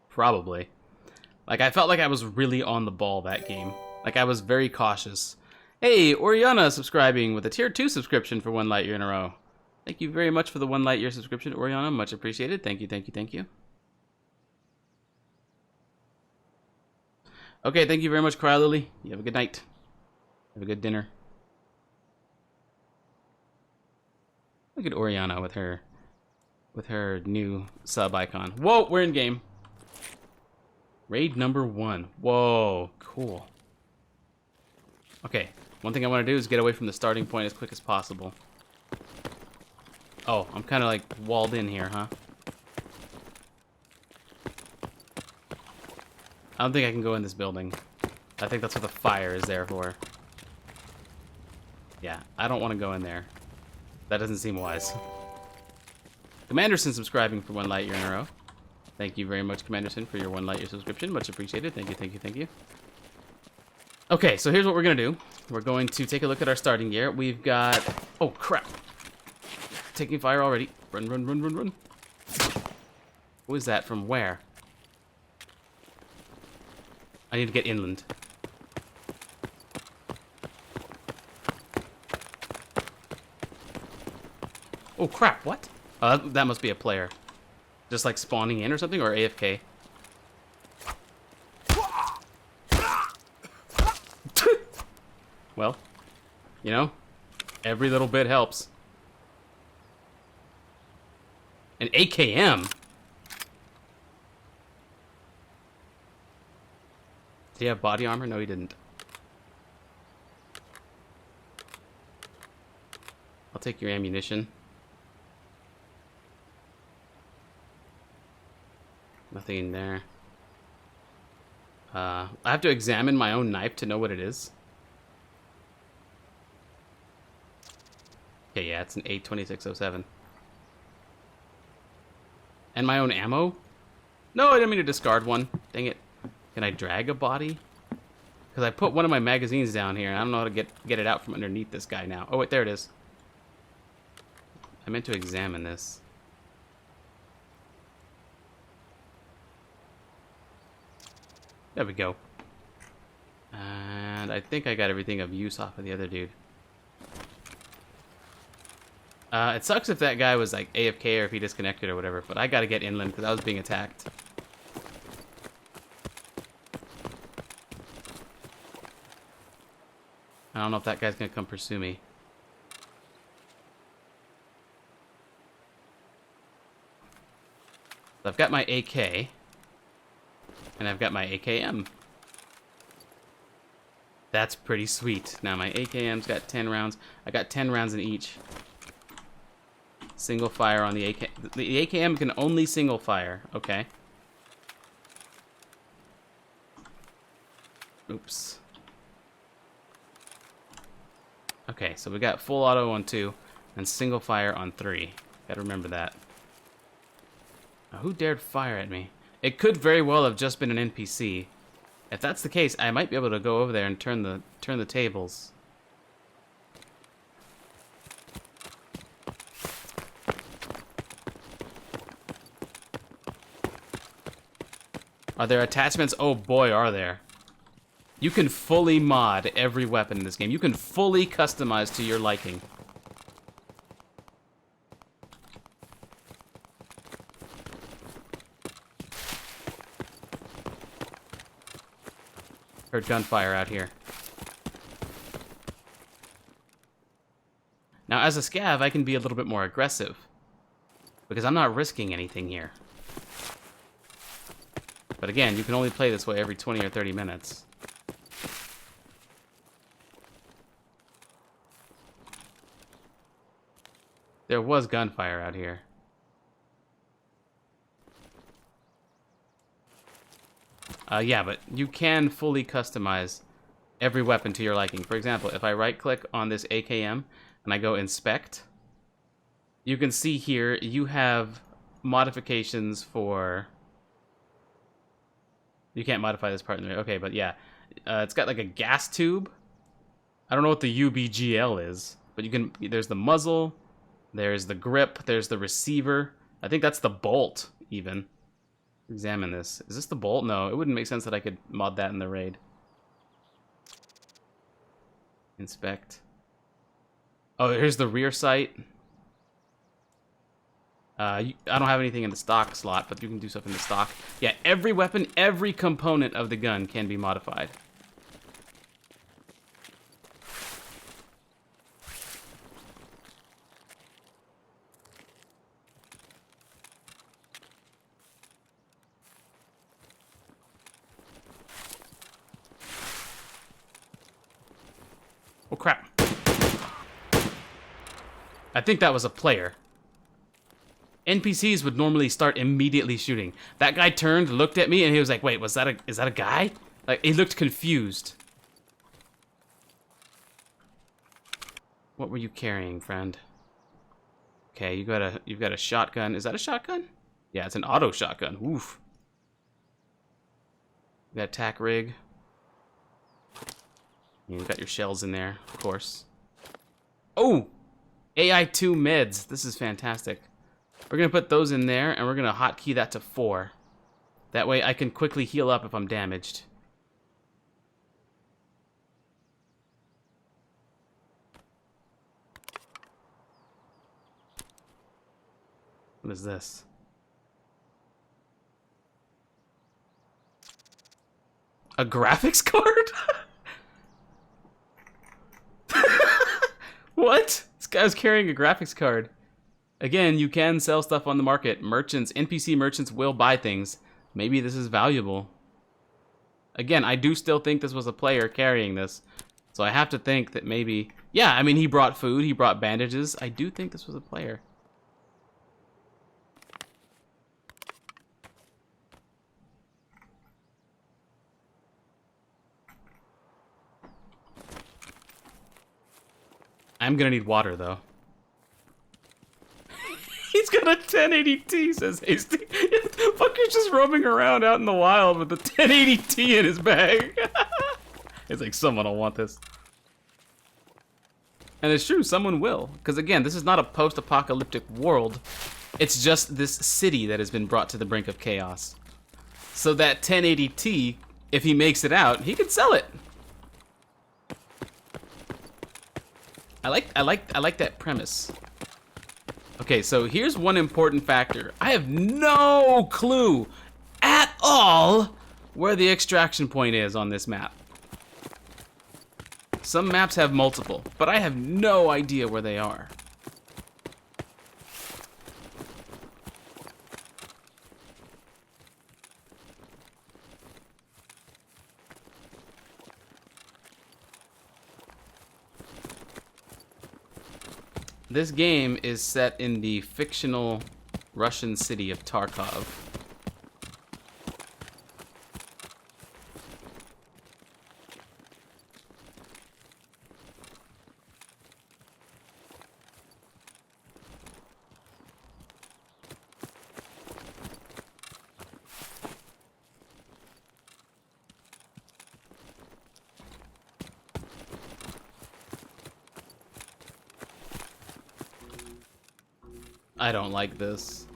Probably. Like, I felt like I was really on the ball that game. Like, I was very cautious. Hey, Oriana subscribing with a tier 2 subscription for 1 light year in a row. Thank you very much for the 1 light year subscription, Oriana. Much appreciated. Thank you, thank you, thank you. Okay, thank you very much, Cry Lily. You have a good night. Have a good dinner. Look at Oriana with her new sub icon. Whoa, we're in game. Raid number 1. Whoa, cool. Okay, one thing I want to do is get away from the starting point as quick as possible. Oh, I'm kind of like walled in here, huh? I don't think I can go in this building. I think that's what the fire is there for. Yeah, I don't want to go in there. That doesn't seem wise. Commanderson subscribing for 1 light year in a row. Thank you very much, Commanderson, for your 1 light year subscription. Much appreciated. Thank you, thank you, thank you. Okay, so here's what we're going to do. We're going to take a look at our starting gear. We've got... Oh, crap. Taking fire already. Run, run, run, run, run. Who is that? From where? I need to get inland. Oh, crap. What? That must be a player. Just like spawning in or something, or AFK. Well, you know, every little bit helps. An AKM? Did he have body armor? No, he didn't. I'll take your ammunition. Nothing in there. I have to examine my own knife to know what it is. Okay, yeah, it's an 82607. And my own ammo? No, I didn't mean to discard one. Dang it. Can I drag a body? Because I put one of my magazines down here, and I don't know how to get it out from underneath this guy now. Oh, wait, there it is. I meant to examine this. There we go. And I think I got everything of use off of the other dude. It sucks if that guy was like AFK or if he disconnected or whatever, but I gotta get inland because I was being attacked. I don't know if that guy's gonna come pursue me. So I've got my AK. And I've got my AKM. That's pretty sweet. Now my AKM's got 10 rounds. I got 10 rounds in each. Single fire on the AK. The AKM can only single fire. Okay. Oops. Okay, so we got full auto on 2 and single fire on 3. Gotta remember that. Now, who dared fire at me? It could very well have just been an NPC. If that's the case, I might be able to go over there and turn the tables. Are there attachments? Oh boy, are there. You can fully mod every weapon in this game. You can fully customize to your liking. Heard gunfire out here. Now, as a scav, I can be a little bit more aggressive. Because I'm not risking anything here. But again, you can only play this way every 20 or 30 minutes. There was gunfire out here. Yeah, but you can fully customize every weapon to your liking. For example, if I right-click on this AKM and I go inspect, you can see here you have modifications for... You can't modify this part in there. Okay, but yeah. It's got like a gas tube. I don't know what the UBGL is, but you can... There's the muzzle, there's the grip, there's the receiver. I think that's the bolt, even. Examine this. Is this the bolt? No, it wouldn't make sense that I could mod that in the raid. Inspect. Oh, here's the rear sight. I don't have anything in the stock slot, but you can do stuff in the stock. Yeah, every weapon, every component of the gun can be modified. Oh, crap. I think that was a player. NPCs would normally start immediately shooting. That guy turned, looked at me, and he was like, wait, is that a guy? Like, he looked confused. What were you carrying, friend? Okay, you've got a shotgun. Is that a shotgun? Yeah, it's an auto shotgun. Oof. You got a tack rig. You've got your shells in there, of course. Oh! AI2 meds. This is fantastic. We're going to put those in there, and we're going to hotkey that to 4. That way I can quickly heal up if I'm damaged. What is this? A graphics card? What? This guy's carrying a graphics card. Again, you can sell stuff on the market. Merchants, NPC merchants will buy things. Maybe this is valuable. Again, I do still think this was a player carrying this. So I have to think that maybe... Yeah, I mean, he brought food, he brought bandages. I do think this was a player. I'm gonna need water, though. He's got a 1080T, says Hasty. The fucker's just roaming around out in the wild with the 1080T in his bag. It's like, someone will want this. And it's true, someone will. Because again, this is not a post-apocalyptic world. It's just this city that has been brought to the brink of chaos. So that 1080T, if he makes it out, he could sell it. I like that premise. Okay, so here's one important factor. I have no clue at all where the extraction point is on this map. Some maps have multiple, but I have no idea where they are. This game is set in the fictional Russian city of Tarkov. I don't like this.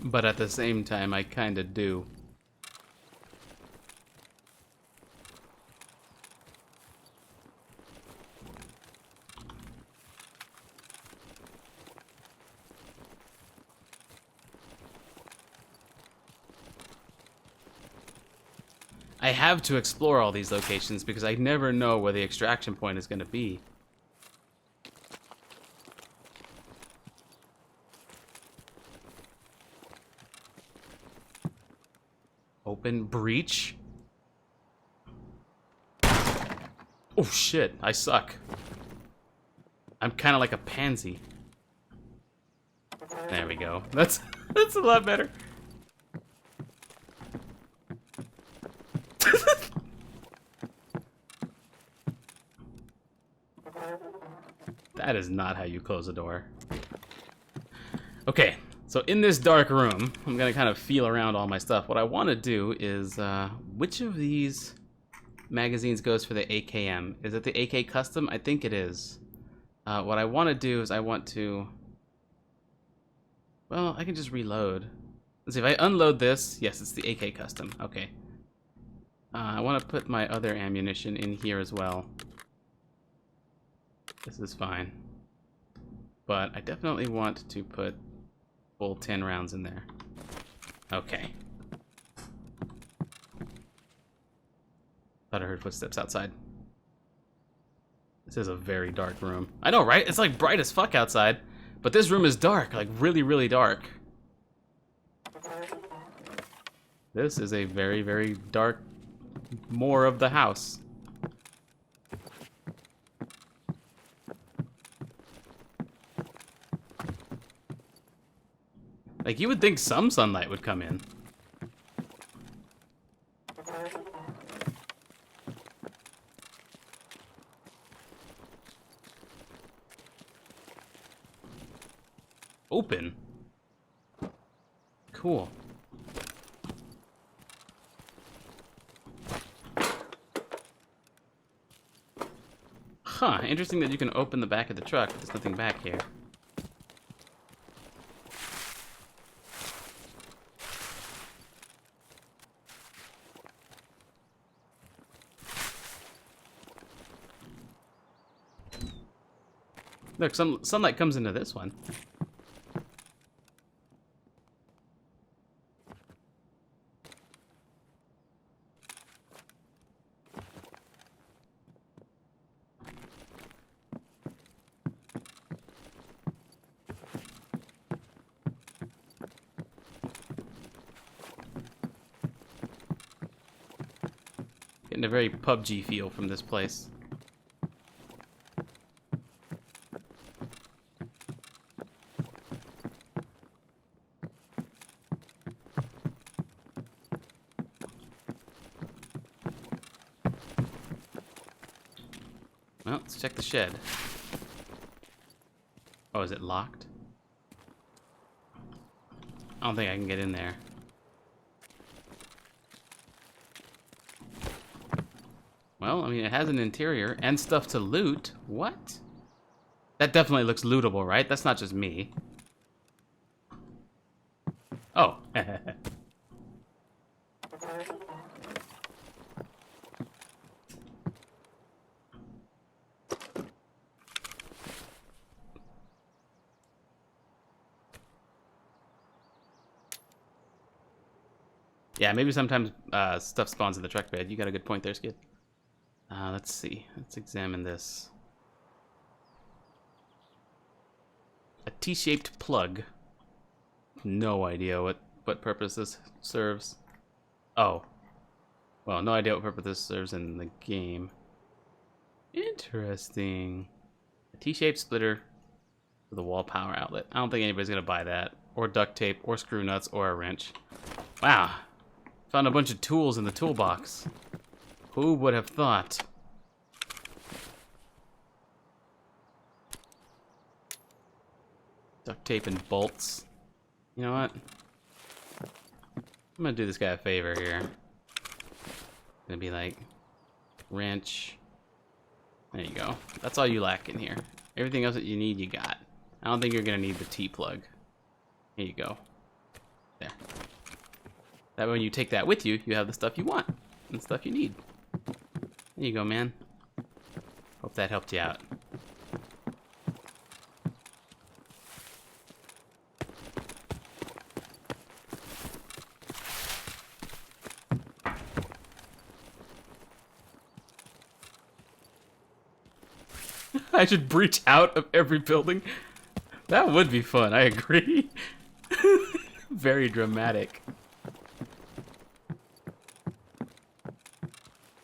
But at the same time, I kinda do. I have to explore all these locations because I never know where the extraction point is gonna be. Open breach. Oh shit, I suck. I'm kind of like a pansy. There we go. That's a lot better. That is not how you close a door. Okay, so in this dark room, I'm gonna kind of feel around all my stuff. What I want to do is, which of these magazines goes for the AKM? Is it the AK Custom? I think it is. What I want to do is I want to... Well, I can just reload. Let's see, if I unload this... Yes, it's the AK Custom. Okay. I want to put my other ammunition in here as well. This is fine. But I definitely want to put full 10 rounds in there. Okay. Thought I heard footsteps outside. This is a very dark room. I know, right? It's like bright as fuck outside. But this room is dark, like really, really dark. This is a very, very dark more of the house. Like, you would think some sunlight would come in. Open. Cool. Huh, interesting that you can open the back of the truck, but there's nothing back here. Look, some sunlight comes into this one. Getting a very PUBG feel from this place. Well, let's check the shed. Oh, is it locked? I don't think I can get in there. Well, I mean, it has an interior and stuff to loot. What? That definitely looks lootable, right? That's not just me. Oh. Yeah, maybe sometimes stuff spawns in the truck bed. You got a good point there, Skid. Let's see. Let's examine this. T-shaped plug. No idea what purpose this serves. Oh. Well, no idea what purpose this serves in the game. Interesting. A T-shaped splitter with a wall power outlet. I don't think anybody's gonna buy that. Or duct tape, or screw nuts, or a wrench. Wow. Found a bunch of tools in the toolbox. Who would have thought? Duct tape and bolts. You know what? I'm gonna do this guy a favor here. Gonna be like, wrench. There you go. That's all you lack in here. Everything else that you need, you got. I don't think you're gonna need the T-plug. Here you go. There. That way when you take that with you, you have the stuff you want and the stuff you need. There you go, man. Hope that helped you out. I should breach out of every building. That would be fun, I agree. Very dramatic.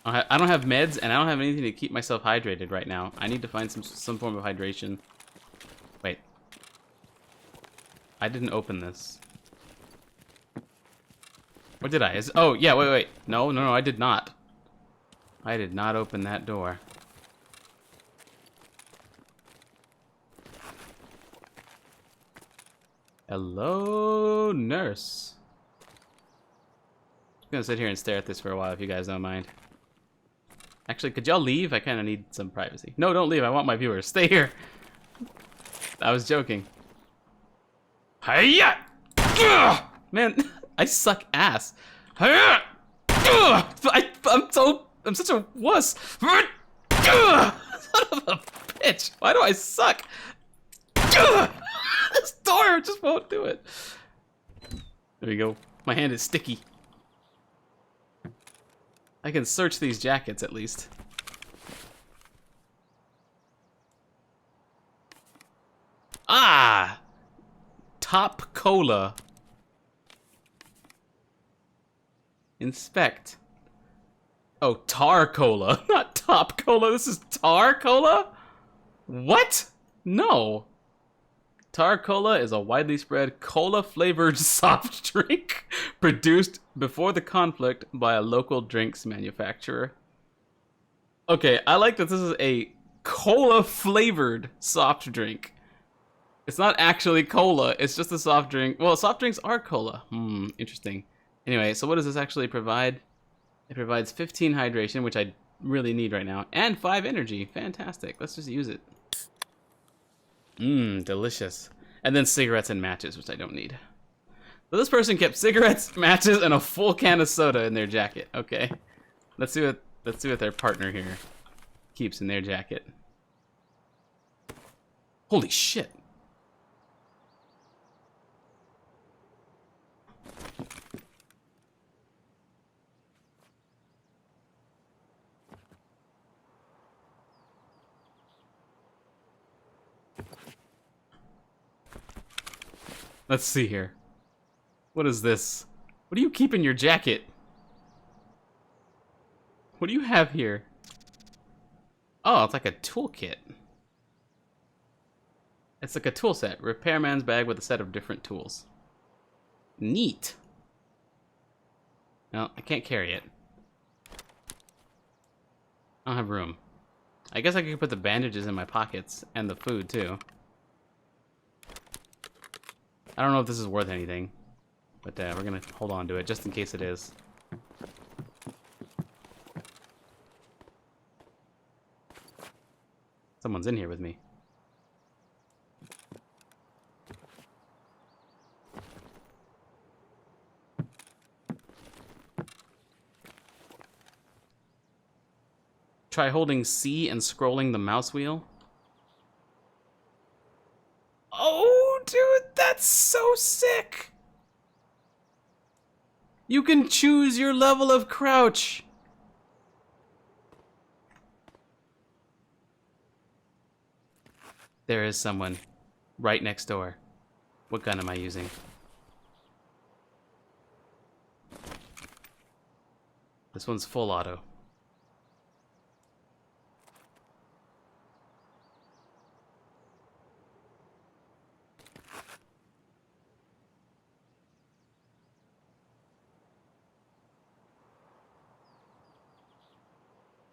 I don't have meds, and I don't have anything to keep myself hydrated right now. I need to find some form of hydration. Wait. I didn't open this. What did I? Oh, yeah, wait. No, I did not. I did not open that door. Hello, nurse. I'm gonna sit here and stare at this for a while if you guys don't mind. Actually, could y'all leave? I kind of need some privacy. No, don't leave. I want my viewers. Stay here. I was joking. Hiya! Man, I suck ass. Hiya! I'm such a wuss. Son of a bitch. Why do I suck? This door just won't do it. There we go. My hand is sticky. I can search these jackets at least. Ah! Top Cola. Inspect. Oh, Tar Cola, not Top Cola. This is Tar Cola? What? No. Tar Cola is a widely spread cola-flavored soft drink produced before the conflict by a local drinks manufacturer. Okay, I like that this is a cola-flavored soft drink. It's not actually cola, it's just a soft drink. Well, soft drinks are cola. Interesting. Anyway, so what does this actually provide? It provides 15 hydration, which I really need right now, and 5 energy. Fantastic. Let's just use it. Delicious. And then cigarettes and matches, which I don't need. So this person kept cigarettes, matches, and a full can of soda in their jacket. Okay. Let's see what their partner here keeps in their jacket. Holy shit. Let's see here. What is this? What do you keep in your jacket? What do you have here? Oh, it's like a toolkit. It's like a tool set. Repairman's bag with a set of different tools. Neat. No, I can't carry it. I don't have room. I guess I could put the bandages in my pockets and the food too. I don't know if this is worth anything, but we're gonna hold on to it just in case it is. Someone's in here with me. Try holding C and scrolling the mouse wheel. Oh, dude, that's so sick. You can choose your level of crouch. There is someone right next door. What gun am I using? This one's full auto.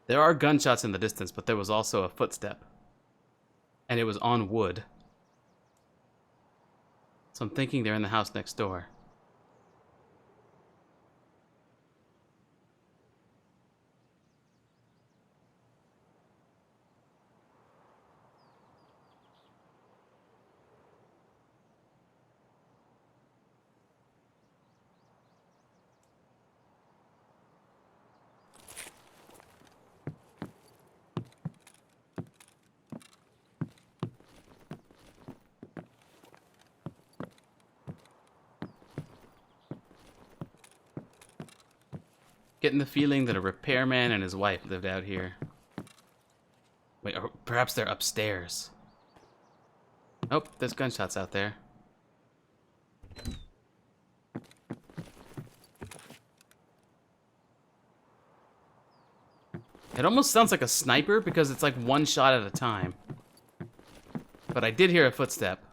There are gunshots in the distance, but there was also a footstep. And it was on wood. So I'm thinking they're in the house next door. Getting the feeling that a repairman and his wife lived out here. Wait, or perhaps they're upstairs. Oh, there's gunshots out there. It almost sounds like a sniper because it's like one shot at a time. But I did hear a footstep.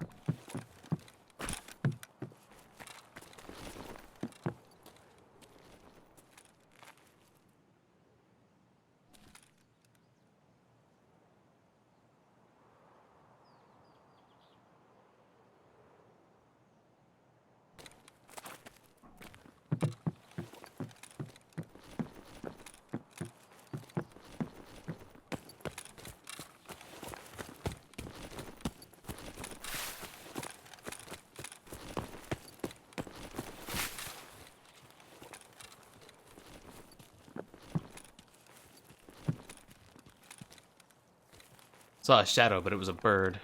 Saw a shadow, but it was a bird.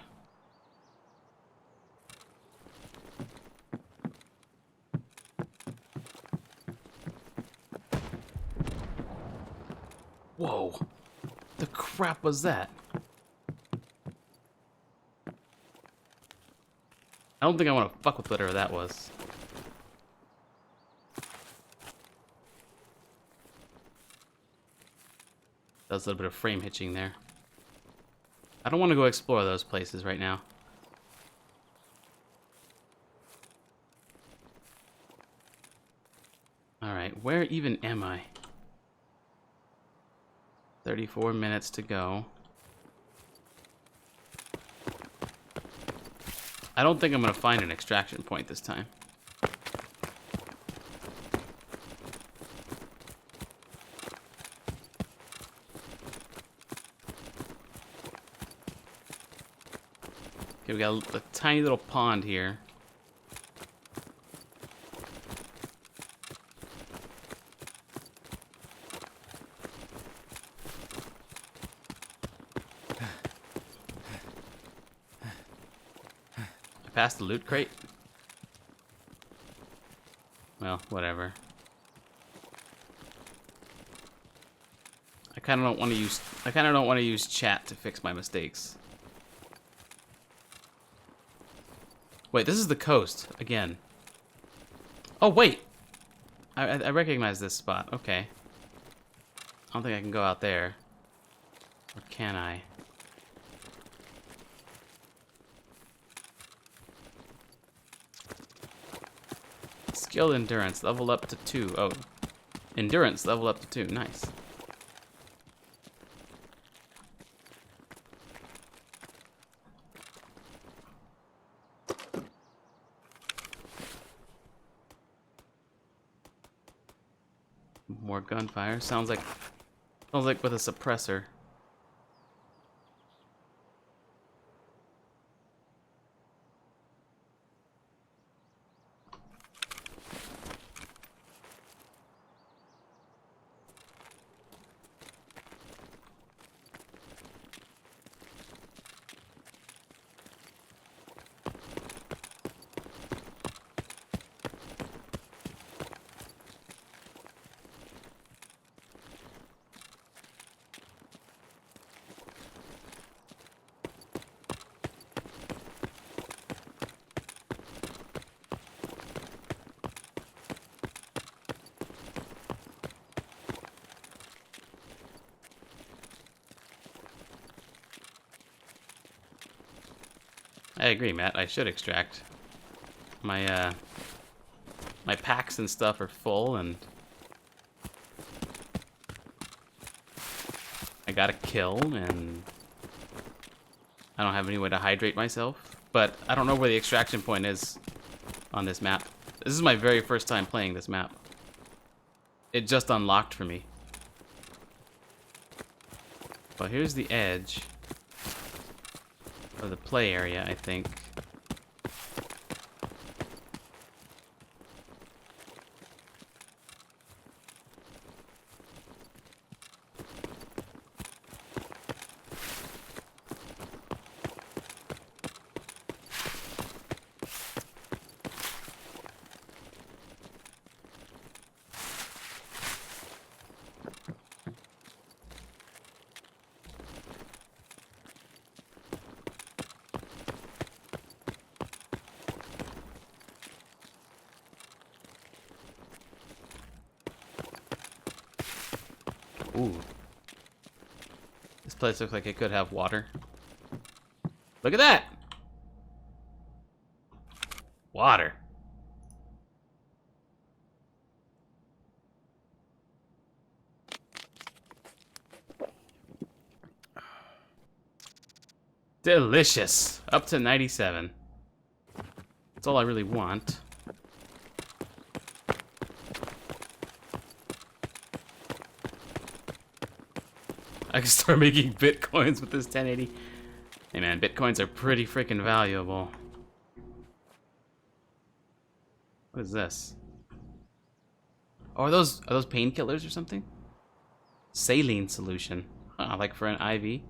Whoa. The crap was that? I don't think I want to fuck with whatever that was. That was a little bit of frame hitching there. I don't want to go explore those places right now. Alright, where even am I? 34 minutes to go. I don't think I'm going to find an extraction point this time. Okay, we got a tiny little pond here. I passed the loot crate? Well, whatever. I kind of don't want to use chat to fix my mistakes. Wait, this is the coast again. Oh wait, I recognize this spot. Okay, I don't think I can go out there, or can I? Skill endurance level up to 2. Oh, endurance level up to 2. Nice. More gunfire. Sounds like with a suppressor. I agree, Matt. I should extract. My my packs and stuff are full, and I got a kill, and I don't have any way to hydrate myself. But I don't know where the extraction point is on this map. This is my very first time playing this map. It just unlocked for me. Well, here's the edge of the play area, I think. Ooh. This place looks like it could have water. Look at that! Water. Delicious. Up to 97. That's all I really want. I can start making bitcoins with this 1080. Hey man, bitcoins are pretty freaking valuable. What is this? Oh, are those painkillers or something? Saline solution. Huh, like for an IV.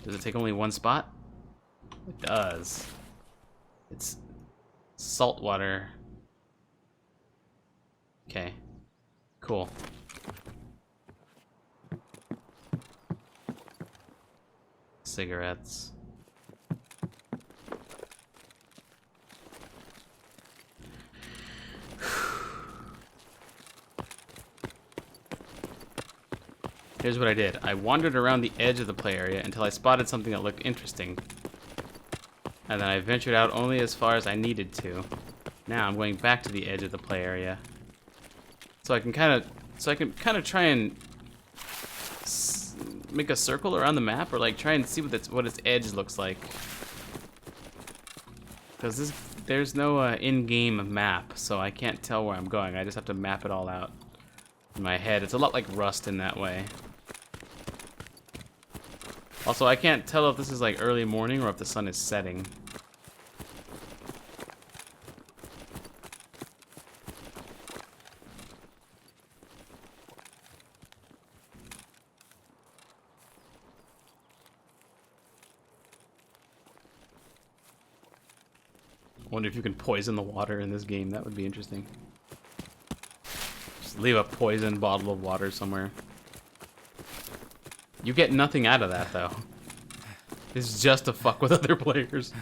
Does it take only one spot? It does. It's salt water. Okay. Cool. Cigarettes. Here's what I did. I wandered around the edge of the play area until I spotted something that looked interesting. And then I ventured out only as far as I needed to. Now I'm going back to the edge of the play area. So I can kind of try and make a circle around the map, or like try and see what its edge looks like. Because there's no in-game map, so I can't tell where I'm going. I just have to map it all out in my head. It's a lot like Rust in that way. Also, I can't tell if this is like early morning or if the sun is setting. I wonder if you can poison the water in this game. That would be interesting. Just leave a poison bottle of water somewhere. You get nothing out of that, though. It's just to fuck with other players.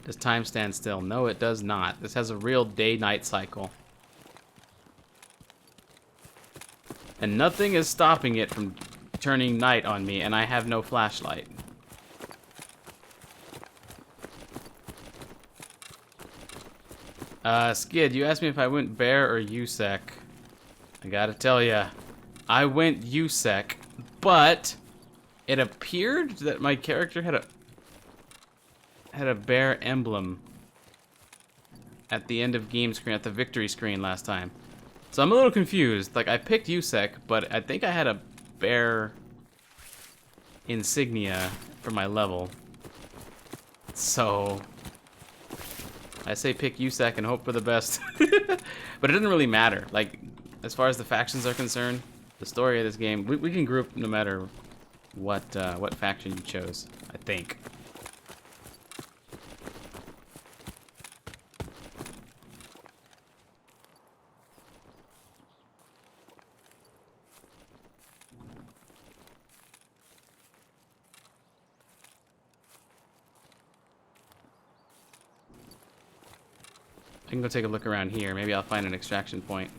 Does time stand still? No, it does not. This has a real day-night cycle. And nothing is stopping it from turning night on me, and I have no flashlight. Skid, you asked me if I went bear or USEC. I gotta tell ya, I went USEC, but it appeared that my character had a bear emblem at the end of game screen, at the victory screen last time. So I'm a little confused. Like, I picked USEC, but I think I had a bear insignia for my level. So I say pick USEC and hope for the best. But it doesn't really matter. Like, as far as the factions are concerned, the story of this game, we can group no matter what faction you chose, I think. can go take a look around here. Maybe I'll find an extraction point.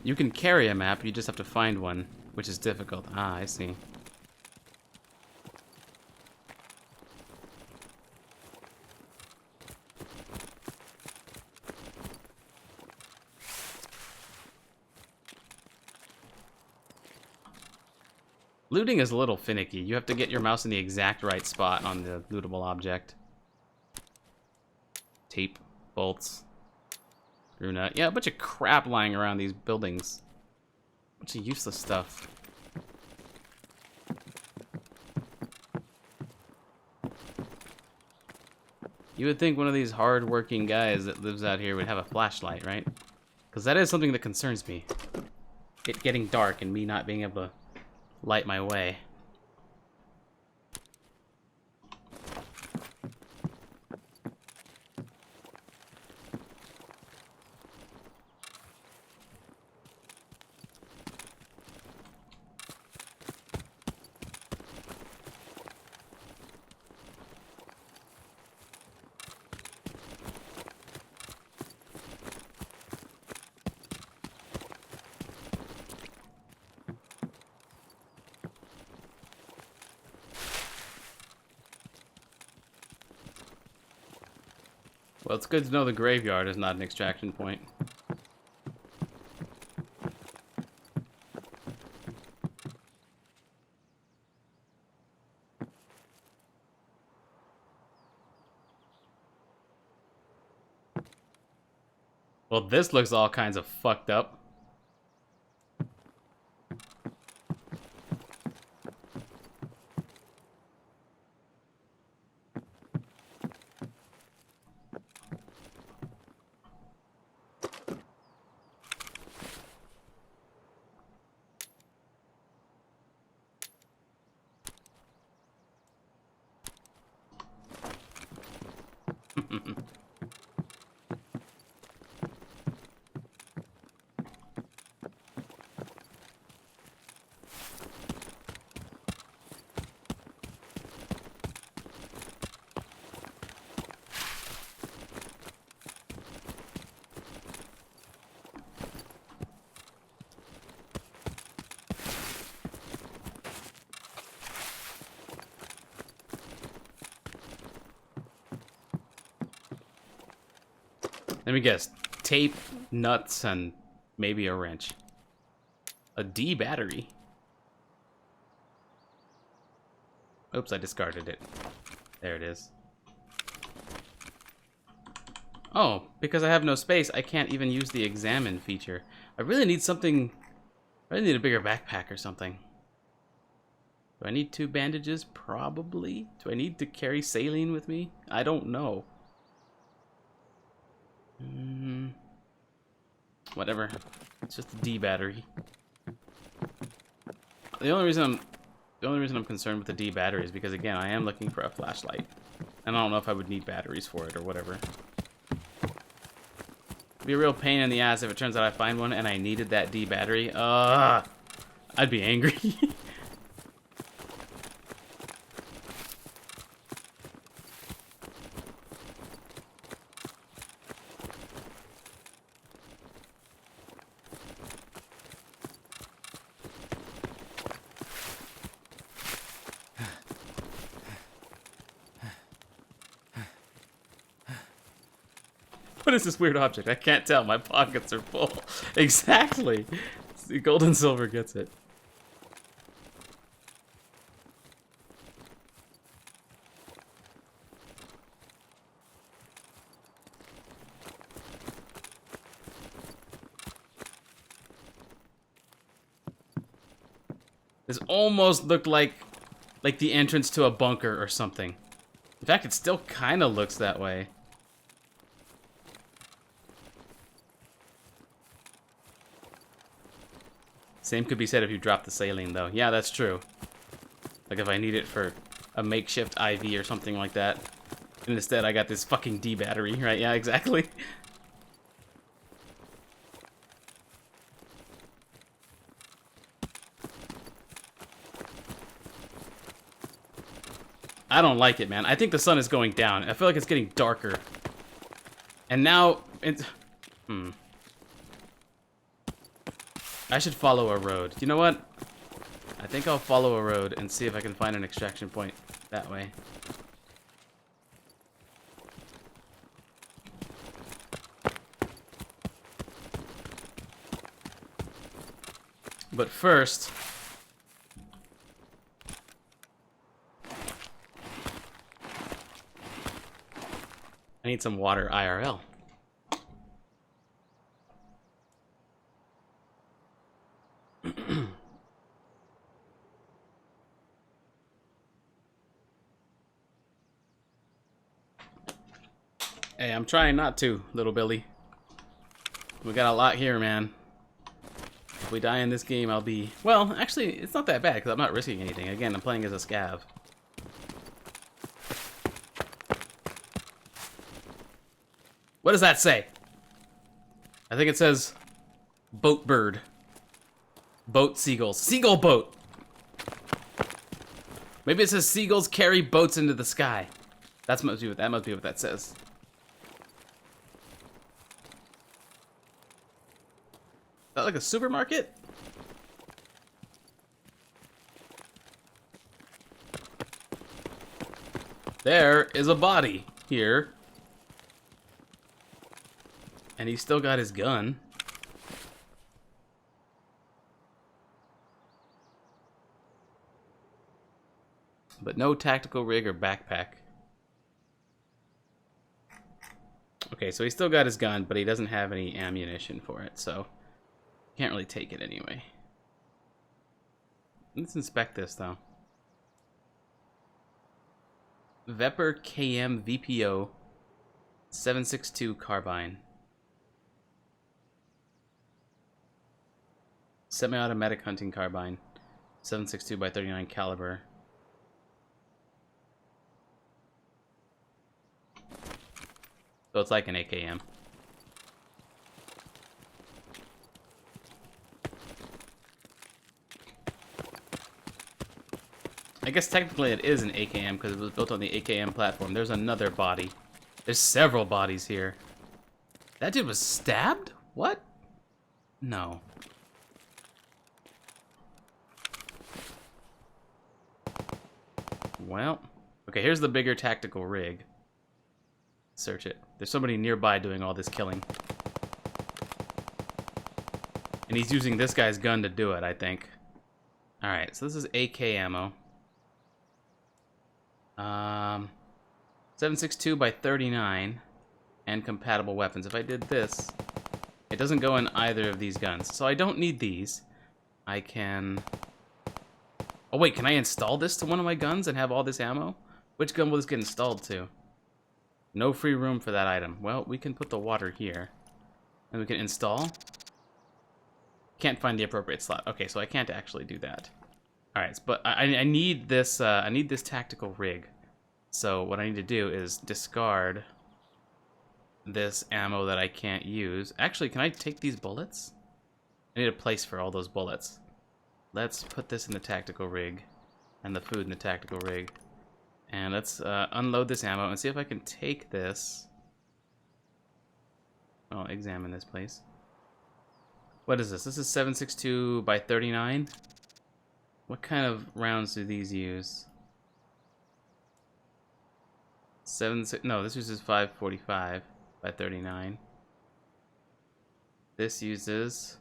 You can carry a map, you just have to find one, which is difficult. Ah, I see. Looting is a little finicky. You have to get your mouse in the exact right spot on the lootable object. Tape, bolts, screw nut. Yeah, a bunch of crap lying around these buildings. A bunch of useless stuff. You would think one of these hard-working guys that lives out here would have a flashlight, right? Because that is something that concerns me. It getting dark and me not being able to light my way. Well, it's good to know the graveyard is not an extraction point. Well, this looks all kinds of fucked up. Let me guess. Tape, nuts, and maybe a wrench. A D battery. Oops, I discarded it. There it is. Oh, because I have no space, I can't even use the examine feature. I really need something... I really need a bigger backpack or something. Do I need 2 bandages? Probably. Do I need to carry saline with me? I don't know. Whatever. It's just a D battery. The only reason I'm concerned with the D battery is because, again, I am looking for a flashlight. And I don't know if I would need batteries for it or whatever. It'd be a real pain in the ass if it turns out I find one and I needed that D battery. I'd be angry. What is this weird object? I can't tell. My pockets are full. Exactly. See, gold and silver gets it. This almost looked like the entrance to a bunker or something. In fact, it still kind of looks that way. Same could be said if you drop the saline, though. Yeah, that's true. Like if I need it for a makeshift IV or something like that. And instead I got this fucking D battery, right? Yeah, exactly. I don't like it, man. I think the sun is going down. I feel like it's getting darker. And now it's... I should follow a road. You know what? I think I'll follow a road and see if I can find an extraction point that way. But first... I need some water IRL. Hey, I'm trying not to, little Billy. We got a lot here, man. If we die in this game, I'll be... Well, actually, it's not that bad, because I'm not risking anything. Again, I'm playing as a scav. What does that say? I think it says... Boat bird. Boat seagulls. Seagull boat! Maybe it says seagulls carry boats into the sky. That must be what that says. Is that like a supermarket? There is a body here. And he's still got his gun. But no tactical rig or backpack. Okay, so he's still got his gun, but he doesn't have any ammunition for it, so can't really take it anyway. Let's inspect this, though. Vepr KM VPO 762 carbine. Semi-automatic hunting carbine. 762 by 39 caliber. So it's like an AKM. I guess technically it is an AKM because it was built on the AKM platform. There's another body. There's several bodies here. That dude was stabbed? What? No. Well, okay, here's the bigger tactical rig. Search it. There's somebody nearby doing all this killing. And he's using this guy's gun to do it, I think. Alright, so this is AK ammo. 762 by 39 and compatible weapons. If I did this, it doesn't go in either of these guns. So I don't need these. I can... Oh wait, can I install this to one of my guns and have all this ammo? Which gun will this get installed to? No free room for that item. Well, we can put the water here. And we can install. Can't find the appropriate slot. Okay, so I can't actually do that. Alright, but I need this tactical rig. So what I need to do is discard this ammo that I can't use. Actually, can I take these bullets? I need a place for all those bullets. Let's put this in the tactical rig. And the food in the tactical rig. And let's unload this ammo and see if I can take this. I'll examine this place. What is this? This is 762 by 39. What kind of rounds do these use? No, this uses 545 by 39. This uses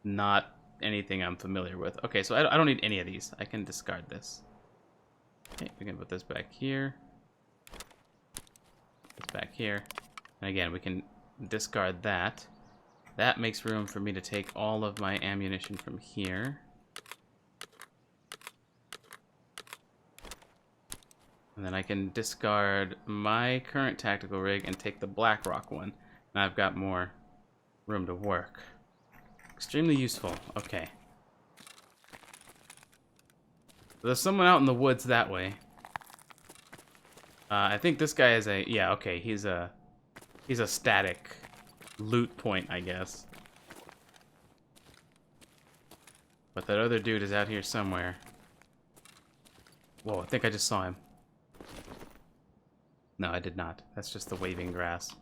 not anything I'm familiar with. Okay, so I don't need any of these. I can discard this. Okay, we can put this back here. This back here. And again, we can discard that. That makes room for me to take all of my ammunition from here. And then I can discard my current tactical rig and take the BlackRock one. And I've got more room to work. Extremely useful. Okay. There's someone out in the woods that way. I think this guy is a... Yeah, okay. He's a static loot point, I guess. But that other dude is out here somewhere. Whoa, I think I just saw him. No, I did not. That's just the waving grass.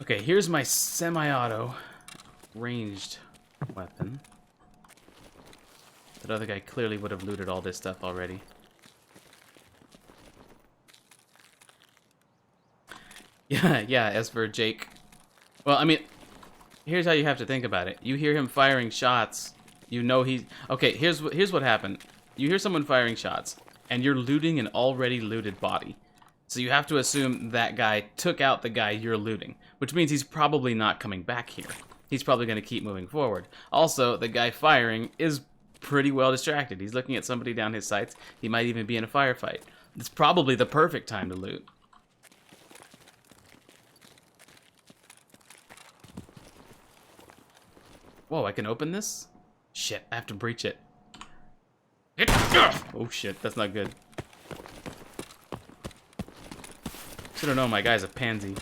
Okay, here's my semi-auto ranged weapon. That other guy clearly would have looted all this stuff already. Yeah, as for Jake. Well, I mean, here's how you have to think about it. You hear him firing shots, you know he's... Okay, here's what happened. You hear someone firing shots, and you're looting an already looted body. So you have to assume that guy took out the guy you're looting, which means he's probably not coming back here. He's probably going to keep moving forward. Also, the guy firing is pretty well distracted. He's looking at somebody down his sights. He might even be in a firefight. It's probably the perfect time to loot. Whoa, I can open this? Shit, I have to breach it. Oh shit, that's not good. Should've known my guy's a pansy.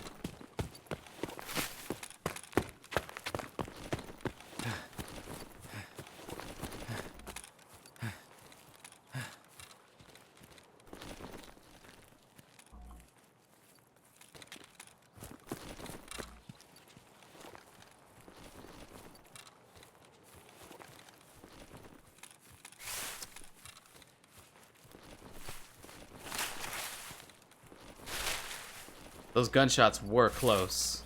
Those gunshots were close.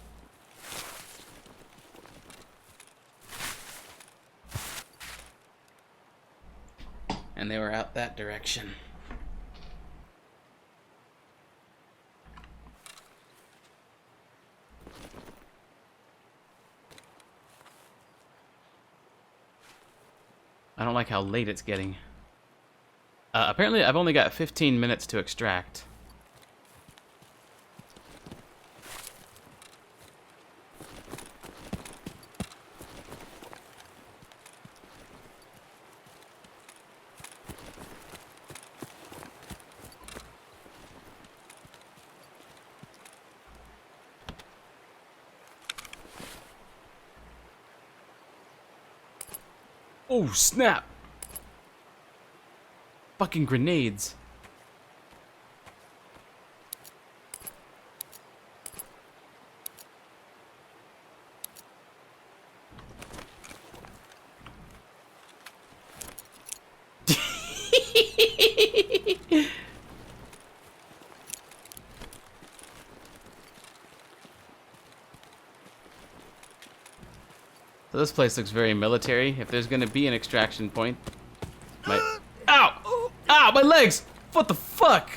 And they were out that direction. I don't like how late it's getting. Apparently I've only got 15 minutes to extract. Oh, snap! Fucking grenades. So this place looks very military. If there's gonna be an extraction point, Ow! Ow, my legs! What the fuck?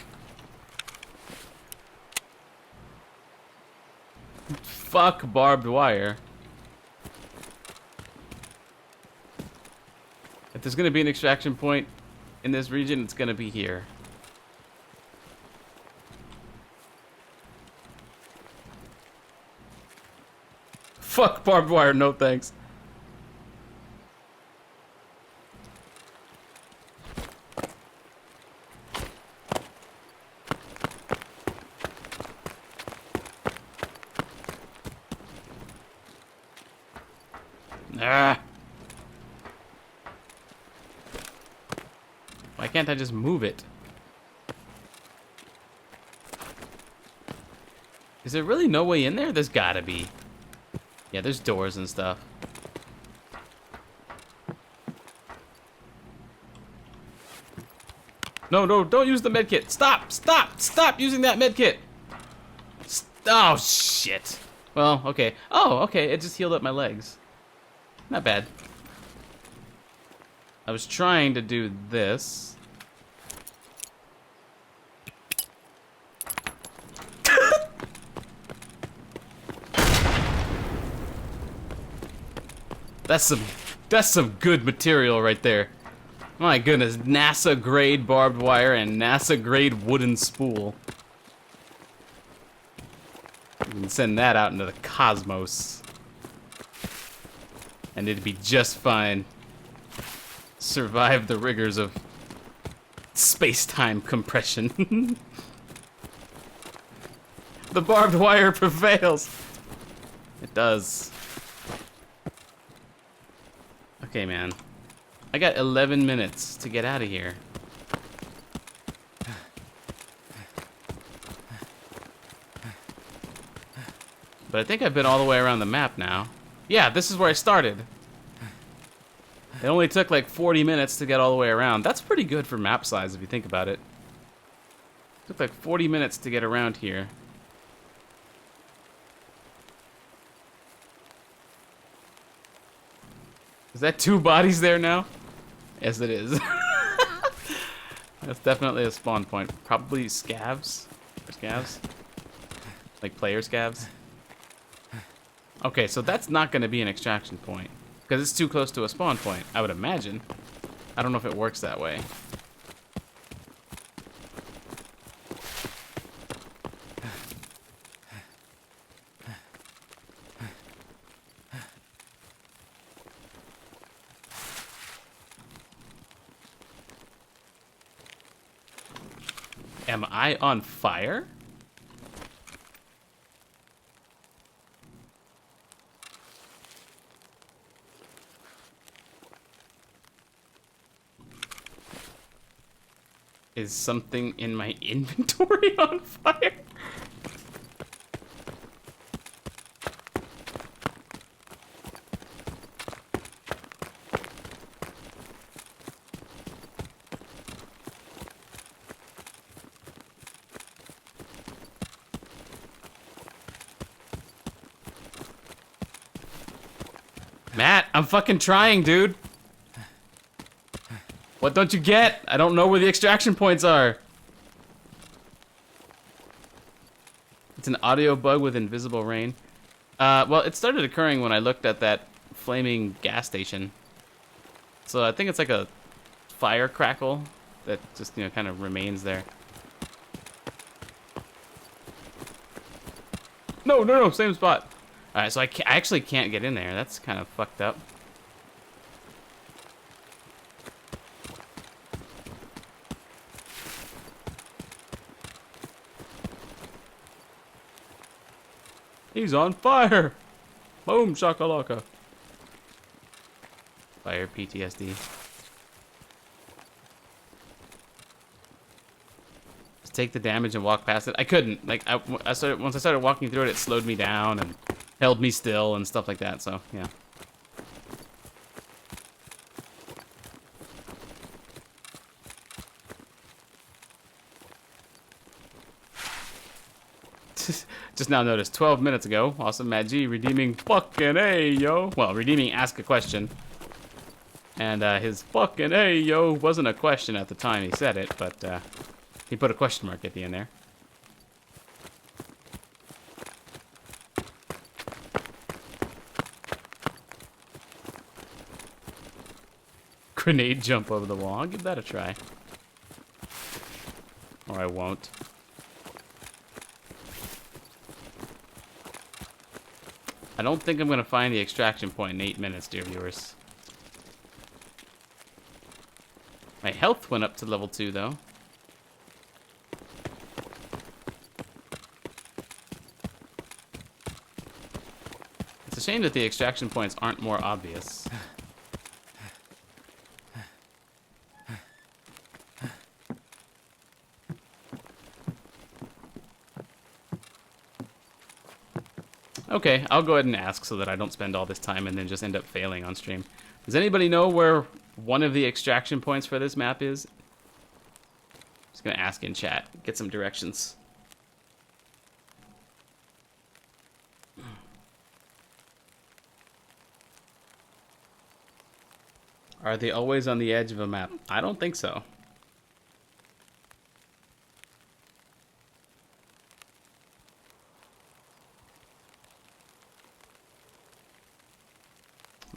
Fuck barbed wire. If there's gonna be an extraction point in this region, it's gonna be here. Fuck barbed wire, no thanks. Ah. Why can't I just move it? Is there really no way in there? There's gotta be. Yeah, there's doors and stuff. No, no, don't use the medkit. Stop, stop, stop using that medkit. Oh, shit. Well, okay. Oh, okay, it just healed up my legs. Not bad. I was trying to do this. That's some good material right there. My goodness, NASA grade barbed wire and NASA grade wooden spool. You can send that out into the cosmos. And it'd be just fine. Survive the rigors of space-time compression. The barbed wire prevails. It does. Okay, man. I got 11 minutes to get out of here. But I think I've been all the way around the map now. Yeah, this is where I started. It only took like 40 minutes to get all the way around. That's pretty good for map size if you think about it. It took like 40 minutes to get around here. Is that 2 bodies there now? Yes, it is. That's definitely a spawn point. Probably scavs. Or scavs? Like player scavs? Okay, so that's not going to be an extraction point. Because it's too close to a spawn point, I would imagine. I don't know if it works that way. Am I on fire? Is something in my inventory on fire? Matt, I'm fucking trying, dude. What don't you get? I don't know where the extraction points are. It's an audio bug with invisible rain. Well, it started occurring when I looked at that flaming gas station. So I think it's like a fire crackle that just, you know, kind of remains there. No, same spot. Alright, so I actually can't get in there. That's kind of fucked up. He's on fire! Boom, shakalaka. Fire PTSD. Just take the damage and walk past it. I couldn't. Like, once I started walking through it, it slowed me down and held me still and stuff like that, so, yeah. Just now noticed, 12 minutes ago, Awesome Matt G redeeming fucking A, yo. Well, redeeming ask a question. And his fucking A, yo wasn't a question at the time he said it, but he put a question mark at the end there. Grenade jump over the wall. I'll give that a try. Or I won't. I don't think I'm going to find the extraction point in 8 minutes, dear viewers. My health went up to level 2, though. It's a shame that the extraction points aren't more obvious. Okay, I'll go ahead and ask so that I don't spend all this time and then just end up failing on stream. Does anybody know where one of the extraction points for this map is? Just gonna ask in chat, get some directions. Are they always on the edge of a map? I don't think so.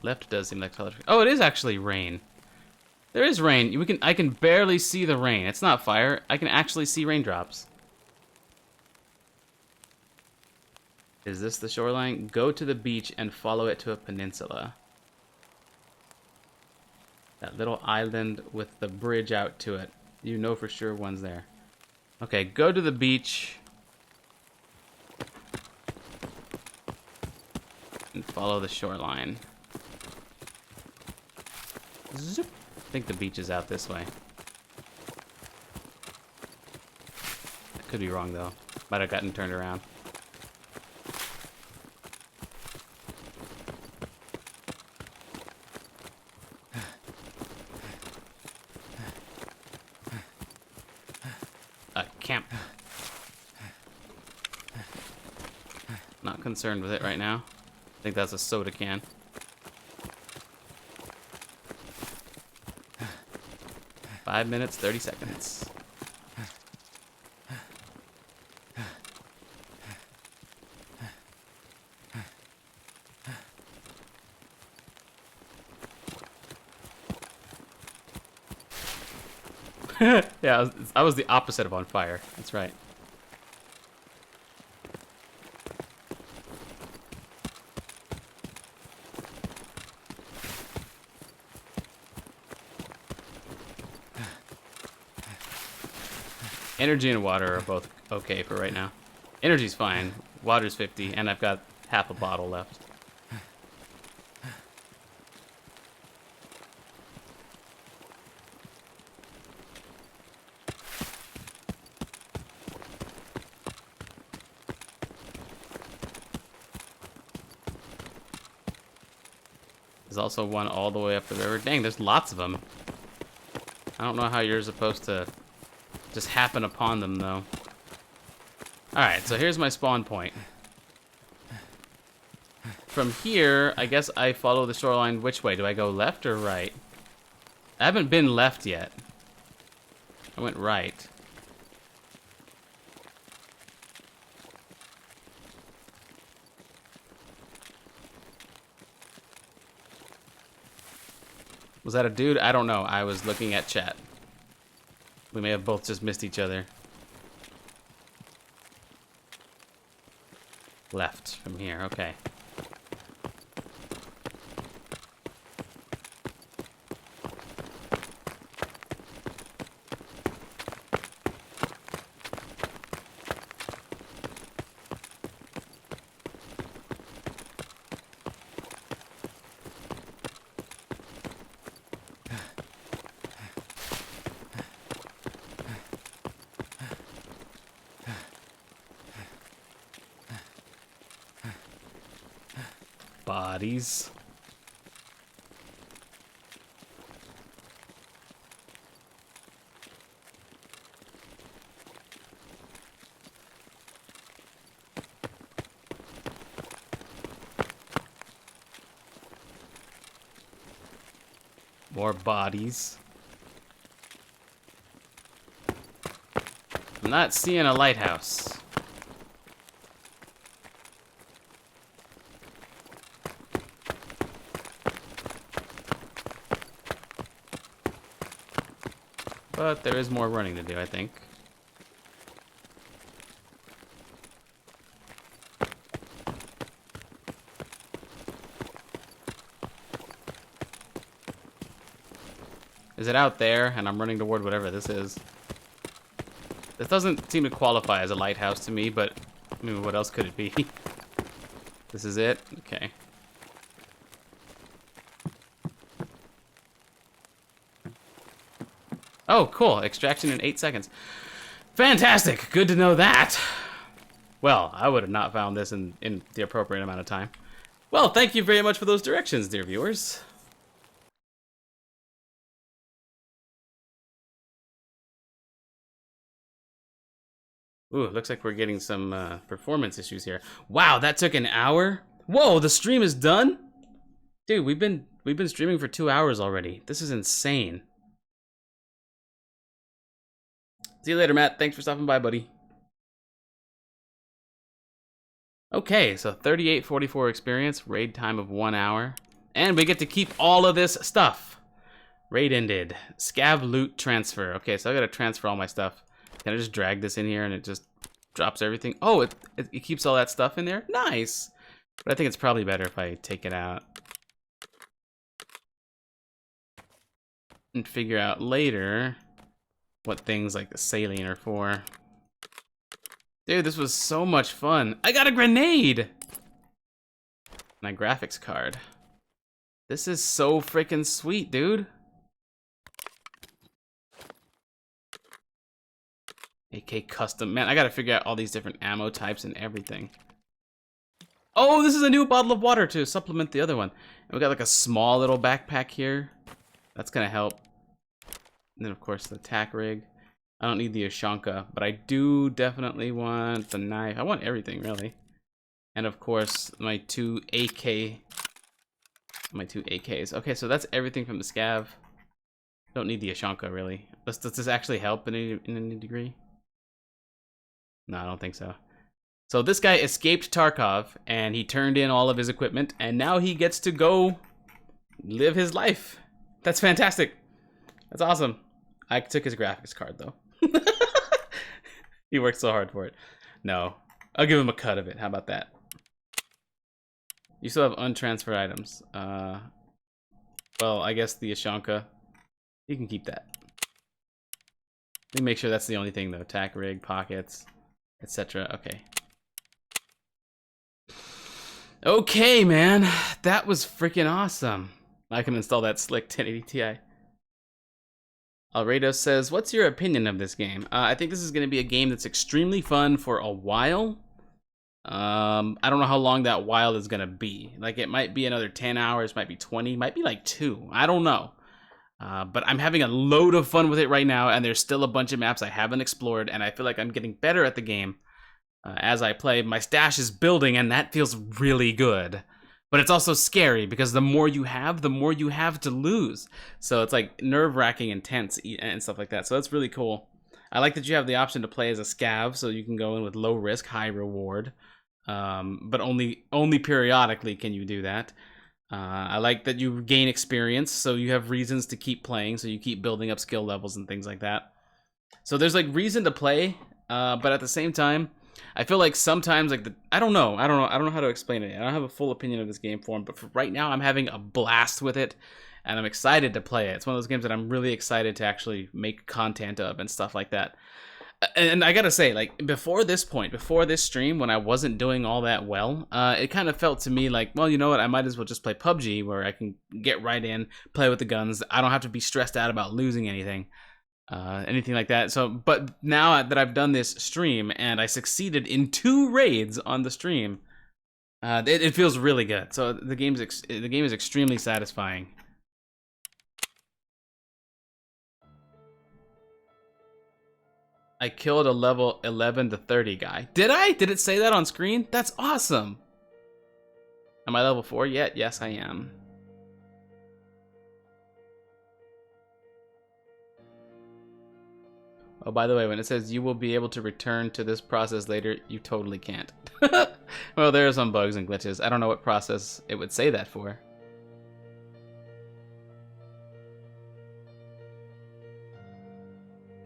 Left does seem like color. Oh, it is actually rain. There is rain. I can barely see the rain. It's not fire. I can actually see raindrops. Is this the shoreline? Go to the beach and follow it to a peninsula. That little island with the bridge out to it. You know for sure one's there. Okay, go to the beach. And follow the shoreline. Zoop. I think the beach is out this way. I could be wrong though. Might have gotten turned around. concerned with it right now. I think that's a soda can. Five minutes, 30 seconds. Yeah, I was the opposite of on fire. That's right. Energy and water are both okay for right now. Energy's fine. Water's 50, and I've got half a bottle left. There's also one all the way up the river. Dang, there's lots of them. I don't know how you're supposed to just happen upon them, though. Alright, so here's my spawn point. From here, I guess I follow the shoreline which way? Do I go left or right? I haven't been left yet. I went right. Was that a dude? I don't know. I was looking at chat. We may have both just missed each other. Left from here, okay. Bodies. More bodies. I'm not seeing a lighthouse. But there is more running to do, I think. Is it out there? And I'm running toward whatever this is. This doesn't seem to qualify as a lighthouse to me, but I mean, what else could it be? This is it? Okay. Oh, cool. Extraction in 8 seconds. Fantastic. Good to know that. Well, I would have not found this in the appropriate amount of time. Well, thank you very much for those directions, dear viewers. Ooh, it looks like we're getting some performance issues here. Wow, that took an hour? Whoa, the stream is done? Dude, we've been streaming for 2 hours already. This is insane. See you later, Matt. Thanks for stopping by, buddy. Okay, so 3844 experience, raid time of 1 hour. And we get to keep all of this stuff. Raid ended. Scav loot transfer. Okay, so I gotta transfer all my stuff. Can I just drag this in here and it just drops everything? Oh, it keeps all that stuff in there? Nice! But I think it's probably better if I take it out. And figure out later what things like the saline are for. Dude, this was so much fun. I got a grenade! My graphics card. This is so freaking sweet, dude. AK custom. Man, I gotta figure out all these different ammo types and everything. Oh, this is a new bottle of water to supplement the other one. And we got like a small little backpack here. That's gonna help. And then of course the tack rig. I don't need the Ashanka, but I do definitely want the knife. I want everything really. And of course, my two AKs. Okay, so that's everything from the scav. Don't need the Ashanka, really. Does this actually help in any degree? No, I don't think so. So this guy escaped Tarkov, and he turned in all of his equipment, and now he gets to go live his life. That's fantastic. That's awesome. I took his graphics card, though. He worked so hard for it. No, I'll give him a cut of it. How about that? You still have untransferred items. Well, I guess the Ashanka. You can keep that. Let me make sure that's the only thing, though. Tack rig, pockets, etc. Okay. Okay, man. That was freaking awesome. I can install that slick 1080 Ti. Alredo says, what's your opinion of this game? I think this is going to be a game that's extremely fun for a while. I don't know how long that while is going to be. Like, it might be another 10 hours, might be 20, might be like 2. I don't know. But I'm having a load of fun with it right now, and there's still a bunch of maps I haven't explored, and I feel like I'm getting better at the game as I play. My stash is building, and that feels really good. But it's also scary, because the more you have to lose. So it's like nerve-wracking and tense and stuff like that. So that's really cool. I like that you have the option to play as a scav, so you can go in with low risk, high reward. But only periodically can you do that. I like that you gain experience, so you have reasons to keep playing, so you keep building up skill levels and things like that. So there's like reason to play, but at the same time, I feel like sometimes like I don't know how to explain it. I don't have a full opinion of this game form, but for right now I'm having a blast with it, and I'm excited to play it. It's one of those games that I'm really excited to actually make content of and stuff like that. And I gotta say, like, before this stream, when I wasn't doing all that well, it kind of felt to me like, well, you know what, I might as well just play PUBG, where I can get right in, play with the guns. I don't have to be stressed out about losing anything like that. So, but now that I've done this stream, and I succeeded in 2 raids on the stream, it feels really good. So the game is extremely satisfying. I killed a level 11 to 30 guy. Did I? Did it say that on screen? That's awesome. Am I level 4 yet? Yes, I am. Oh, by the way, when it says you will be able to return to this process later, you totally can't. Well, there are some bugs and glitches. I don't know what process it would say that for.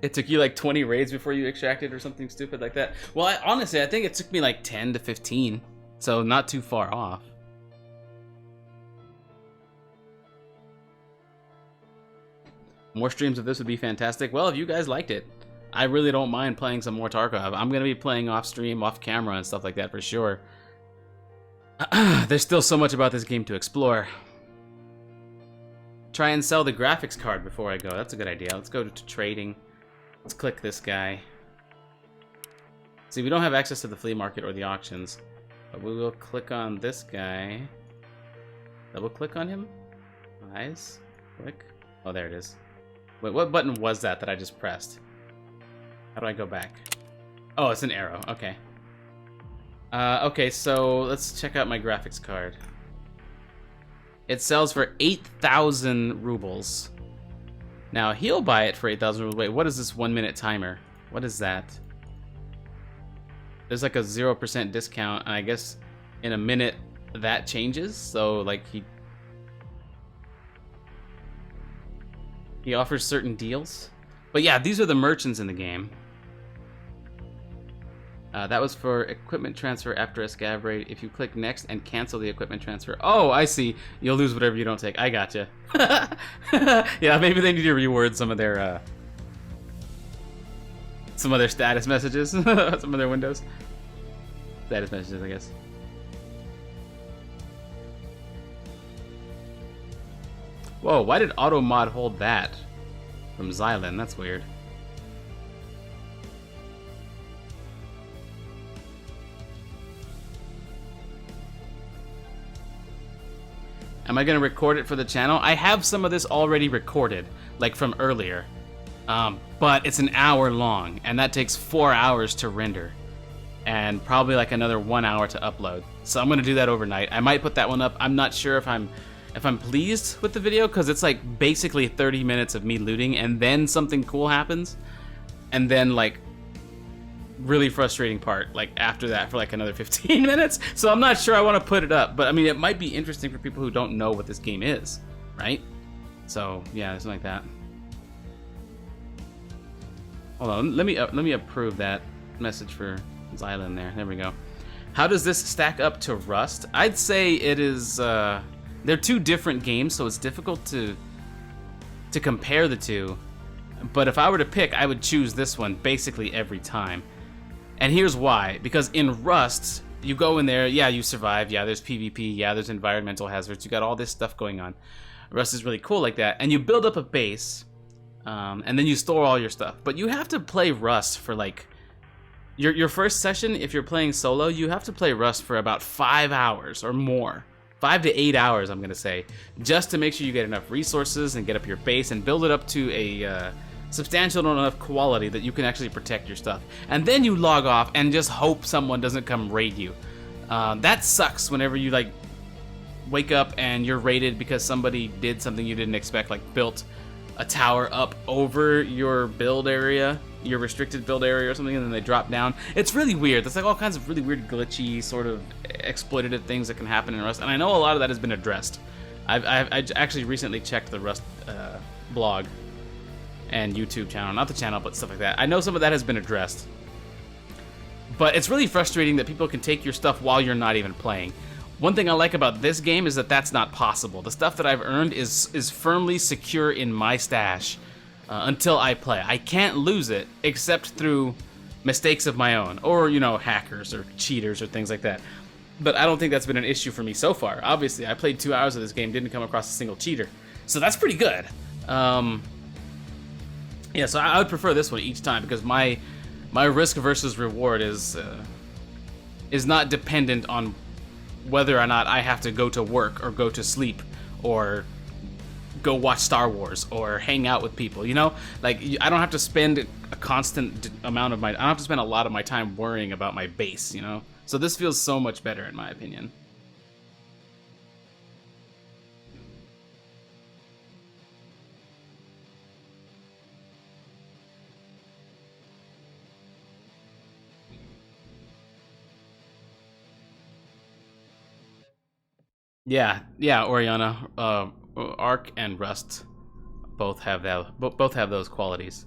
It took you like 20 raids before you extracted or something stupid like that. Well, honestly, I think it took me like 10 to 15. So not too far off. More streams of this would be fantastic. Well, if you guys liked it, I really don't mind playing some more Tarkov. I'm going to be playing off stream, off camera and stuff like that for sure. There's still so much about this game to explore. Try and sell the graphics card before I go. That's a good idea. Let's go to trading. Let's click this guy. See, we don't have access to the flea market or the auctions, but we will click on this guy. Double click on him. Eyes. Click. Oh, there it is. Wait, what button was that I just pressed? How do I go back? Oh, it's an arrow. Okay. Okay, so let's check out my graphics card. It sells for 8,000 rubles. Now, he'll buy it for 8,000 rubles. Wait, what is this 1 minute timer? What is that? There's like a 0% discount, and I guess in a minute that changes. So, like, he offers certain deals. But yeah, these are the merchants in the game. That was for equipment transfer after a scav raid. If you click next and cancel the equipment transfer. Oh, I see. You'll lose whatever you don't take. I gotcha. Yeah, maybe they need to reword some of their status messages. Some of their windows. Status messages, I guess. Whoa, why did AutoMod hold that from Xylan? That's weird. Am I going to record it for the channel? I have some of this already recorded, like from earlier. But it's an hour long, and that takes 4 hours to render. and probably like another 1 hour to upload. So I'm gonna do that overnight. I might put that one up. I'm not sure if I'm pleased with the video, because it's like basically 30 minutes of me looting and then something cool happens, and then like really frustrating part like after that for like another 15 minutes. So I'm not sure I want to put it up, but I mean, it might be interesting for people who don't know what this game is, right? So yeah, something like that. Hold on, let me approve that message for Xylan there. There we go. How does this stack up to Rust? I'd say it is, they're two different games, so it's difficult to compare the two. But if I were to pick, I would choose this one basically every time. And here's why. Because in Rust, you go in there, yeah, you survive, yeah, there's PvP, yeah, there's environmental hazards, you got all this stuff going on. Rust is really cool like that. And you build up a base, and then you store all your stuff. But you have to play Rust for like, your first session, if you're playing solo, you have to play Rust for about 5 hours or more. 5 to 8 hours, I'm gonna say, just to make sure you get enough resources and get up your base and build it up to a substantial enough quality that you can actually protect your stuff. And then you log off and just hope someone doesn't come raid you. That sucks whenever you like wake up and you're raided because somebody did something you didn't expect, like built a tower up over your build area, your restricted build area or something, and then they drop down. It's really weird. There's like all kinds of really weird glitchy sort of exploitative things that can happen in Rust, and I know a lot of that has been addressed. I actually recently checked the Rust blog and YouTube channel, not the channel, but stuff like that. I know some of that has been addressed, but it's really frustrating that people can take your stuff while you're not even playing. One thing I like about this game is that that's not possible. The stuff that I've earned is firmly secure in my stash until I play. I can't lose it except through mistakes of my own, or, you know, hackers or cheaters or things like that. But I don't think that's been an issue for me so far. Obviously, I played 2 hours of this game, didn't come across a single cheater. So that's pretty good. Yeah, so I would prefer this one each time, because my risk versus reward is not dependent on whether or not I have to go to work or go to sleep or go watch Star Wars or hang out with people, you know? Like, I don't have to spend a constant amount of I don't have to spend a lot of my time worrying about my base, you know? So this feels so much better in my opinion. Yeah, Oriana, Ark and Rust both have those qualities.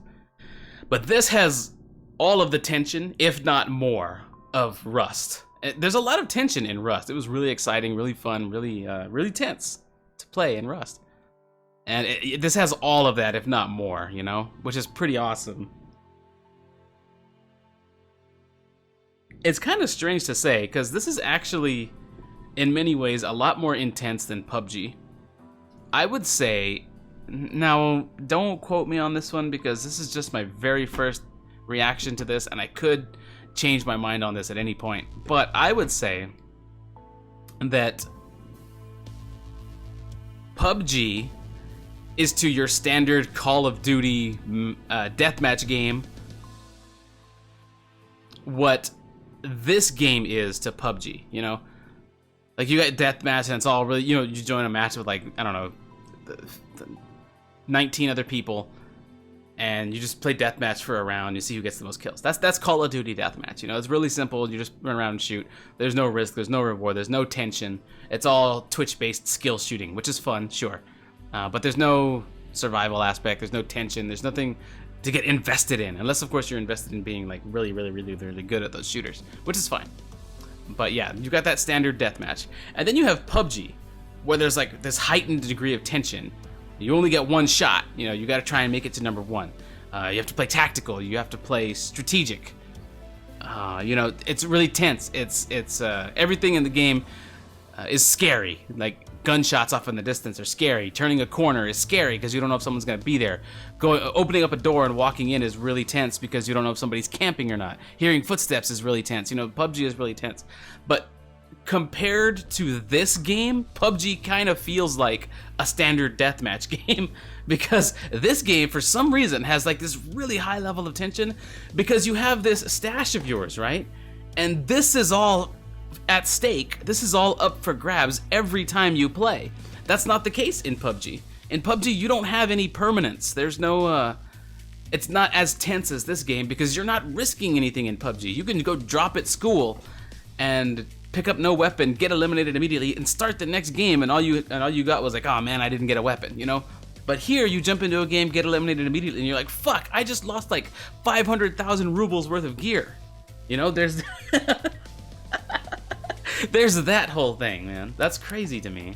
But this has all of the tension, if not more, of Rust. There's a lot of tension in Rust. It was really exciting, really fun, really tense to play in Rust. And this has all of that, if not more, you know, which is pretty awesome. It's kind of strange to say, because this is actually, in many ways, a lot more intense than PUBG. I would say, now don't quote me on this one because this is just my very first reaction to this and I could change my mind on this at any point, but I would say that PUBG is to your standard Call of Duty deathmatch game what this game is to PUBG, you know? Like, you got deathmatch and it's all really, you know, you join a match with, like, I don't know, 19 other people, and you just play deathmatch for a round, you see who gets the most kills. That's Call of Duty deathmatch, you know? It's really simple, you just run around and shoot. There's no risk, there's no reward, there's no tension. It's all Twitch-based skill shooting, which is fun, sure. But there's no survival aspect, there's no tension, there's nothing to get invested in, unless, of course, you're invested in being, like, really good at those shooters, which is fine. But yeah, you got that standard deathmatch. And then you have PUBG, where there's like this heightened degree of tension. You only get one shot, you know, you gotta try and make it to number one. You have to play tactical, you have to play strategic. You know, it's really tense. It's everything in the game is scary. Like, gunshots off in the distance are scary. Turning a corner is scary because you don't know if someone's gonna be there. Opening up a door and walking in is really tense because you don't know if somebody's camping or not. Hearing footsteps is really tense. You know, PUBG is really tense. But compared to this game, PUBG kind of feels like a standard deathmatch game, because this game, for some reason, has like this really high level of tension because you have this stash of yours, right? And this is all at stake. This is all up for grabs every time you play. That's not the case in PUBG. In PUBG, you don't have any permanence. There's no, it's not as tense as this game because you're not risking anything in PUBG. You can go drop at school and pick up no weapon, get eliminated immediately, and start the next game, and all you got was like, oh man, I didn't get a weapon, you know? But here, you jump into a game, get eliminated immediately, and you're like, fuck, I just lost like 500,000 rubles worth of gear. You know, there's there's that whole thing, man. That's crazy to me.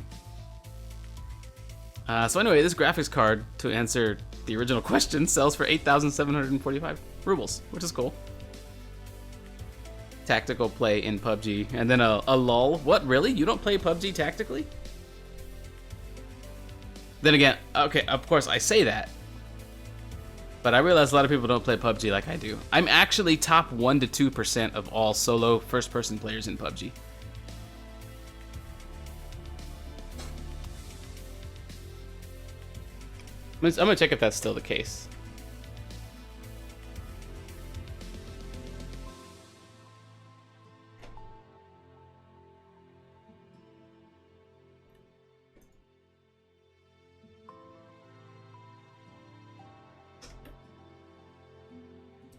So anyway, this graphics card, to answer the original question, sells for 8,745 rubles, which is cool. Tactical play in PUBG, and then a lull. What, really? You don't play PUBG tactically? Then again, okay, of course I say that, but I realize a lot of people don't play PUBG like I do. I'm actually top 1 to 2% of all solo first-person players in PUBG. I'm gonna check if that's still the case.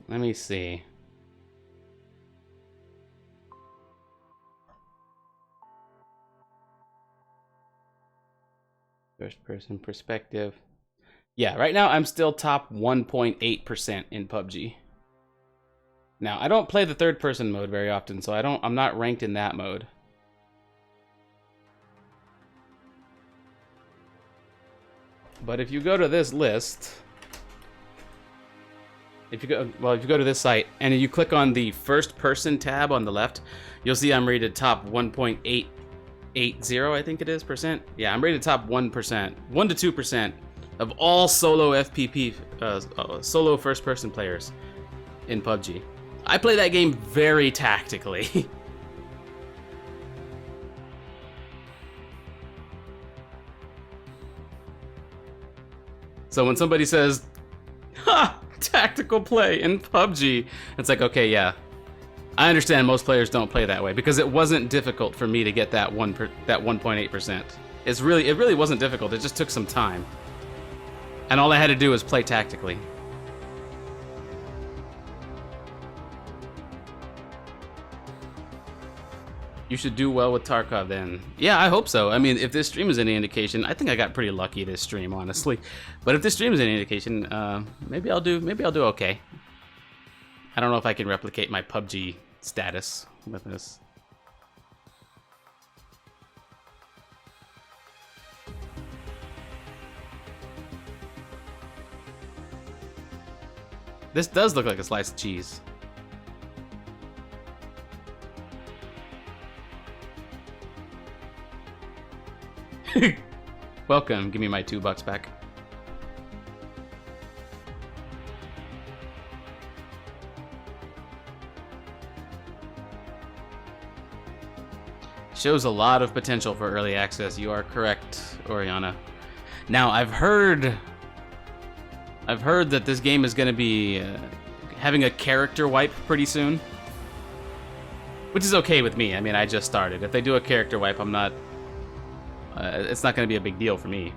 Let me see. First person perspective. Yeah, right now I'm still top 1.8% in PUBG. Now, I don't play the third person mode very often, so I'm not ranked in that mode. But if you go to this list, if you go to this site and you click on the first person tab on the left, you'll see I'm rated top 1.880, I think it is, percent. Yeah, I'm rated top 1%, 1 to 2% of all solo FPP, solo first person players in PUBG. I play that game very tactically. So when somebody says, ha! Tactical play in PUBG, it's like, okay, yeah, I understand most players don't play that way because it wasn't difficult for me to get that 1.8%. It really wasn't difficult. It just took some time, and all I had to do was play tactically. You should do well with Tarkov then. Yeah, I hope so. I mean, if this stream is any indication, I think I got pretty lucky this stream, honestly. But if this stream is any indication, maybe I'll do okay. I don't know if I can replicate my PUBG status with this. This does look like a slice of cheese. Welcome, give me my $2 back. Shows a lot of potential for early access. You are correct, Oriana. Now, I've heard that this game is going to be having a character wipe pretty soon, which is okay with me. I mean, I just started. If they do a character wipe, I'm not. It's not going to be a big deal for me.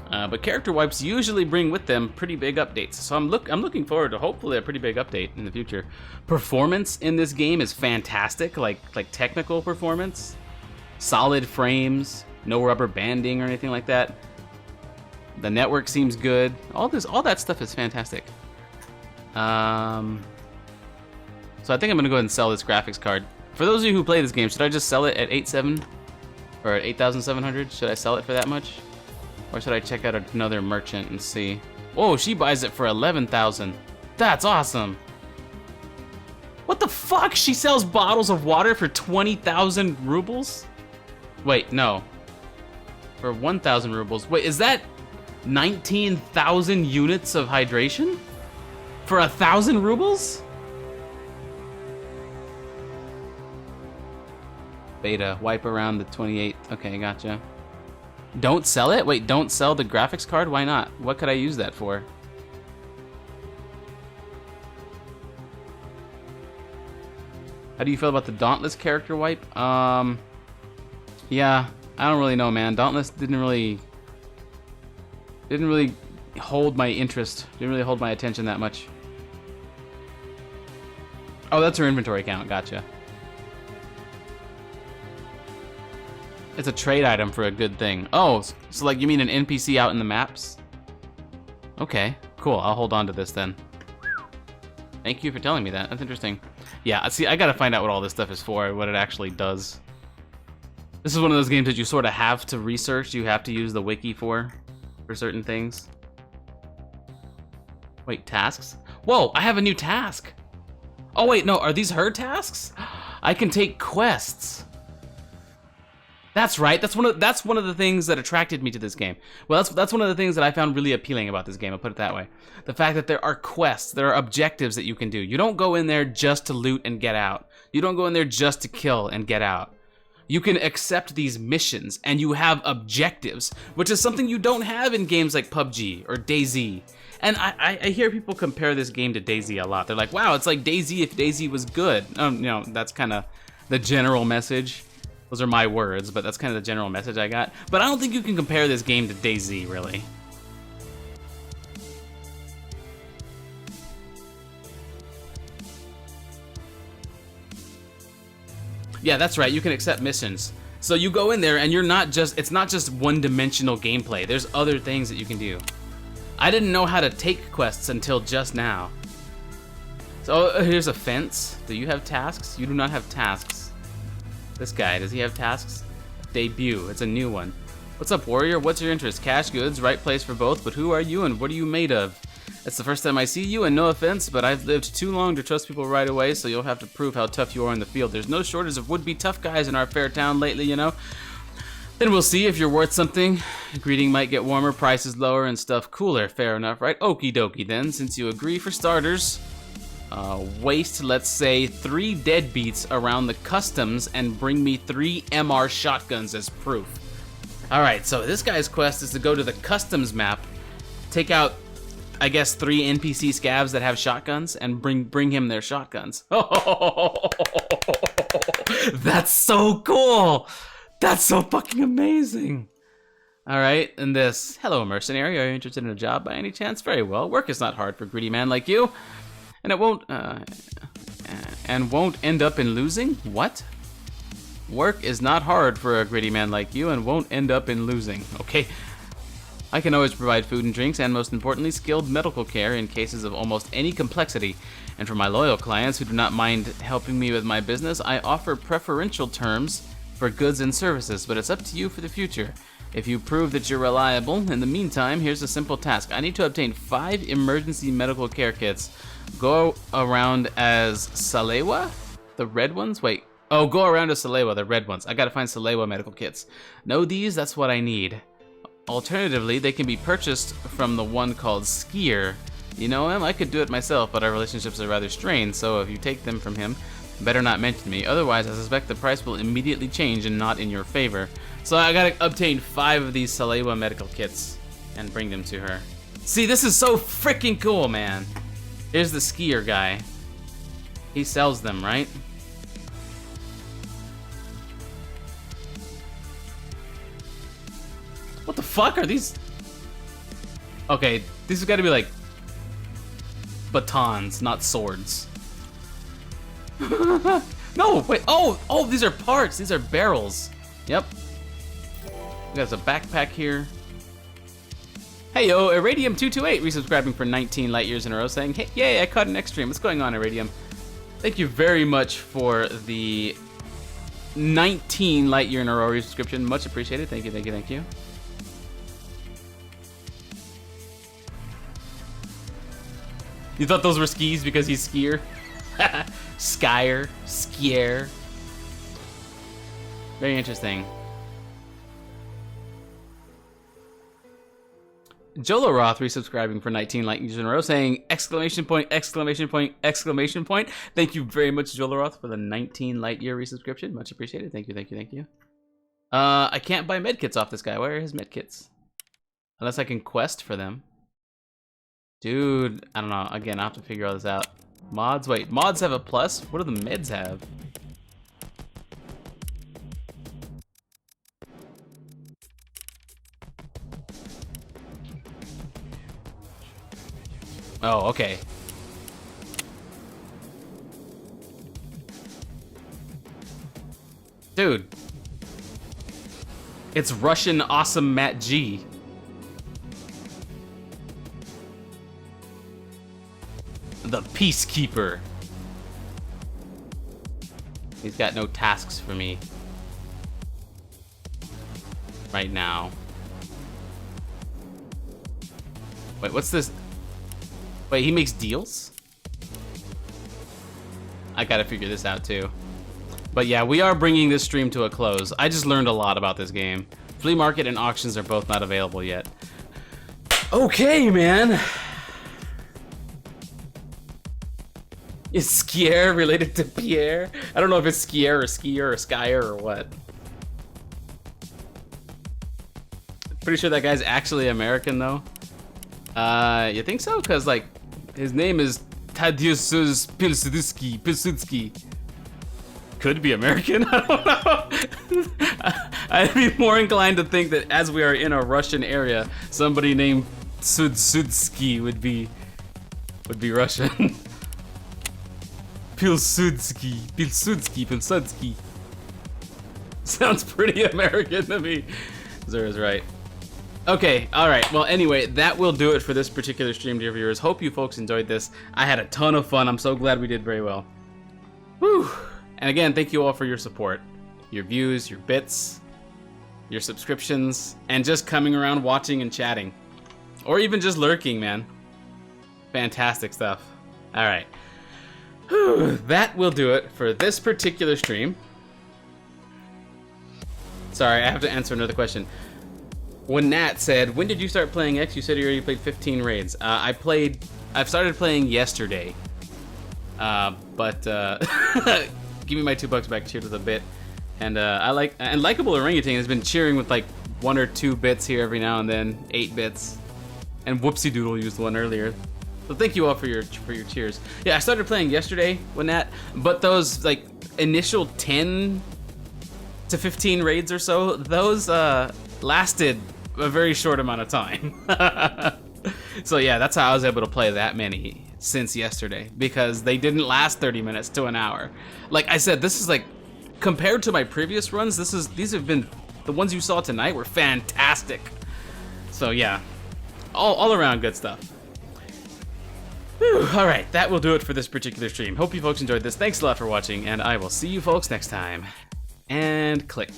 But character wipes usually bring with them pretty big updates, so I'm looking forward to hopefully a pretty big update in the future. Performance in this game is fantastic, like technical performance, solid frames, no rubber banding or anything like that. The network seems good. All that stuff is fantastic. So I think I'm gonna go ahead and sell this graphics card. For those of you who play this game, should I just sell it at 8,700 or at 8,700? Should I sell it for that much? Or should I check out another merchant and see? Oh, she buys it for 11,000. That's awesome. What the fuck? She sells bottles of water for 20,000 rubles? Wait, no. For 1,000 rubles. Wait, is that 19,000 units of hydration? For 1,000 rubles? Beta, wipe around the 28th. Okay, gotcha. Don't sell it? Wait, don't sell the graphics card? Why not? What could I use that for? How do you feel about the Dauntless character wipe? Yeah, I don't really know, man. Dauntless didn't really hold my interest. Didn't really hold my attention that much. Oh, that's her inventory count. Gotcha. It's a trade item for a good thing. Oh, so like you mean an NPC out in the maps? Okay, cool. I'll hold on to this then. Thank you for telling me that. That's interesting. Yeah, see, I gotta find out what all this stuff is for, what it actually does. This is one of those games that you sort of have to research. You have to use the wiki for certain things. Wait, tasks? Whoa, I have a new task. Oh wait, no, are these her tasks? I can take quests. That's right. That's one of the things that attracted me to this game. Well, that's one of the things that I found really appealing about this game. I'll put it that way. The fact that there are quests, there are objectives that you can do. You don't go in there just to loot and get out. You don't go in there just to kill and get out. You can accept these missions and you have objectives, which is something you don't have in games like PUBG or DayZ. And I hear people compare this game to DayZ a lot. They're like, wow, it's like DayZ if DayZ was good. You know, that's kind of the general message. Those are my words, but that's kind of the general message I got. But I don't think you can compare this game to DayZ, really. Yeah, that's right, you can accept missions. So you go in there and it's not just one-dimensional gameplay. There's other things that you can do. I didn't know how to take quests until just now. So here's a fence. Do you have tasks? You do not have tasks. This guy, does he have tasks? Debut, it's a new one. What's up, warrior? What's your interest? Cash goods, right place for both, but who are you and what are you made of? It's the first time I see you, and no offense, but I've lived too long to trust people right away, so you'll have to prove how tough you are in the field. There's no shortage of would-be tough guys in our fair town lately, you know? Then we'll see if you're worth something. Greeting might get warmer, prices lower, and stuff cooler. Fair enough, right? Okie dokie then, since you agree for starters. Waste, let's say, 3 deadbeats around the customs and bring me 3 MR shotguns as proof. Alright, so this guy's quest is to go to the customs map, take out, I guess, 3 NPC scabs that have shotguns, and bring him their shotguns. That's so cool! That's so fucking amazing! Alright, and this, hello mercenary, are you interested in a job by any chance? Very well, work is not hard for a greedy man like you. And it won't end up in losing? What? Work is not hard for a gritty man like you and won't end up in losing. Okay. I can always provide food and drinks and, most importantly, skilled medical care in cases of almost any complexity. And for my loyal clients who do not mind helping me with my business, I offer preferential terms for goods and services, but it's up to you for the future. If you prove that you're reliable, in the meantime, here's a simple task. I need to obtain 5 emergency medical care kits. Go around as Salewa? The red ones? Wait. Oh, go around as Salewa, the red ones. I gotta find Salewa medical kits. Know these? That's what I need. Alternatively, they can be purchased from the one called Skier. You know him? I could do it myself, but our relationships are rather strained, so if you take them from him, better not mention me. Otherwise, I suspect the price will immediately change and not in your favor. So I gotta obtain 5 of these Salewa medical kits and bring them to her. See, this is so freaking cool, man. Here's the Skier guy. He sells them, right? What the fuck are these? Okay, these have got to be like batons, not swords. No, wait. Oh, these are parts. These are barrels. Yep. We got a backpack here. Hey yo, Iradium228 resubscribing for 19 light years in a row, saying, hey, yay, I caught an X-Stream. What's going on, Iradium? Thank you very much for the 19 light year in a row resubscription. Much appreciated. Thank you, thank you, thank you. You thought those were skis because he's skier? Skier, skier. Very interesting. Joloroth resubscribing for 19 light years in a row, saying exclamation point, exclamation point, exclamation point. Thank you very much, Joloroth, for the 19 light year resubscription. Much appreciated. Thank you, thank you, thank you. I can't buy medkits off this guy. Where are his medkits? Unless I can quest for them. Dude, I don't know. Again, I'll have to figure all this out. Mods, wait, mods have a plus? What do the meds have? Oh, okay. Dude. It's Russian awesome Matt G. The Peacekeeper. He's got no tasks for me right now. Wait, what's this? Wait, he makes deals? I gotta figure this out too. But yeah, we are bringing this stream to a close. I just learned a lot about this game. Flea market and auctions are both not available yet. Okay, man. Is Skier related to Pierre? I don't know if it's Skier or Skier or Skyer or what. Pretty sure that guy's actually American though. You think so? Cause like, his name is Tadeusz Pilsudski. Could be American, I don't know. I'd be more inclined to think that as we are in a Russian area, somebody named Sudsudsky would be Russian. Pilsudski. Sounds pretty American to me. Zura's right. Okay, alright, well anyway, that will do it for this particular stream, dear viewers. Hope you folks enjoyed this. I had a ton of fun. I'm so glad we did very well. Whew. And again, thank you all for your support. Your views, your bits, your subscriptions, and just coming around watching and chatting. Or even just lurking, man. Fantastic stuff. Alright. That will do it for this particular stream. Sorry, I have to answer another question. When Nat said, when did you start playing X? You said you already played 15 raids. I've started playing yesterday. But give me my $2 back, cheered with a bit. And and Likeable Orangutan has been cheering with like 1 or 2 bits here every now and then, 8 bits. And Whoopsie Doodle used one earlier. So thank you all for your cheers. Yeah, I started playing yesterday when Nat, but those like initial 10 to 15 raids or so, those lasted a very short amount of time. So yeah, that's how I was able to play that many since yesterday, because they didn't last 30 minutes to an hour. Like I said, this is like, compared to my previous runs, these have been, the ones you saw tonight were fantastic. So yeah, all around good stuff. Whew, all right, that will do it for this particular stream. Hope you folks enjoyed this. Thanks a lot for watching, and I will see you folks next time. And click.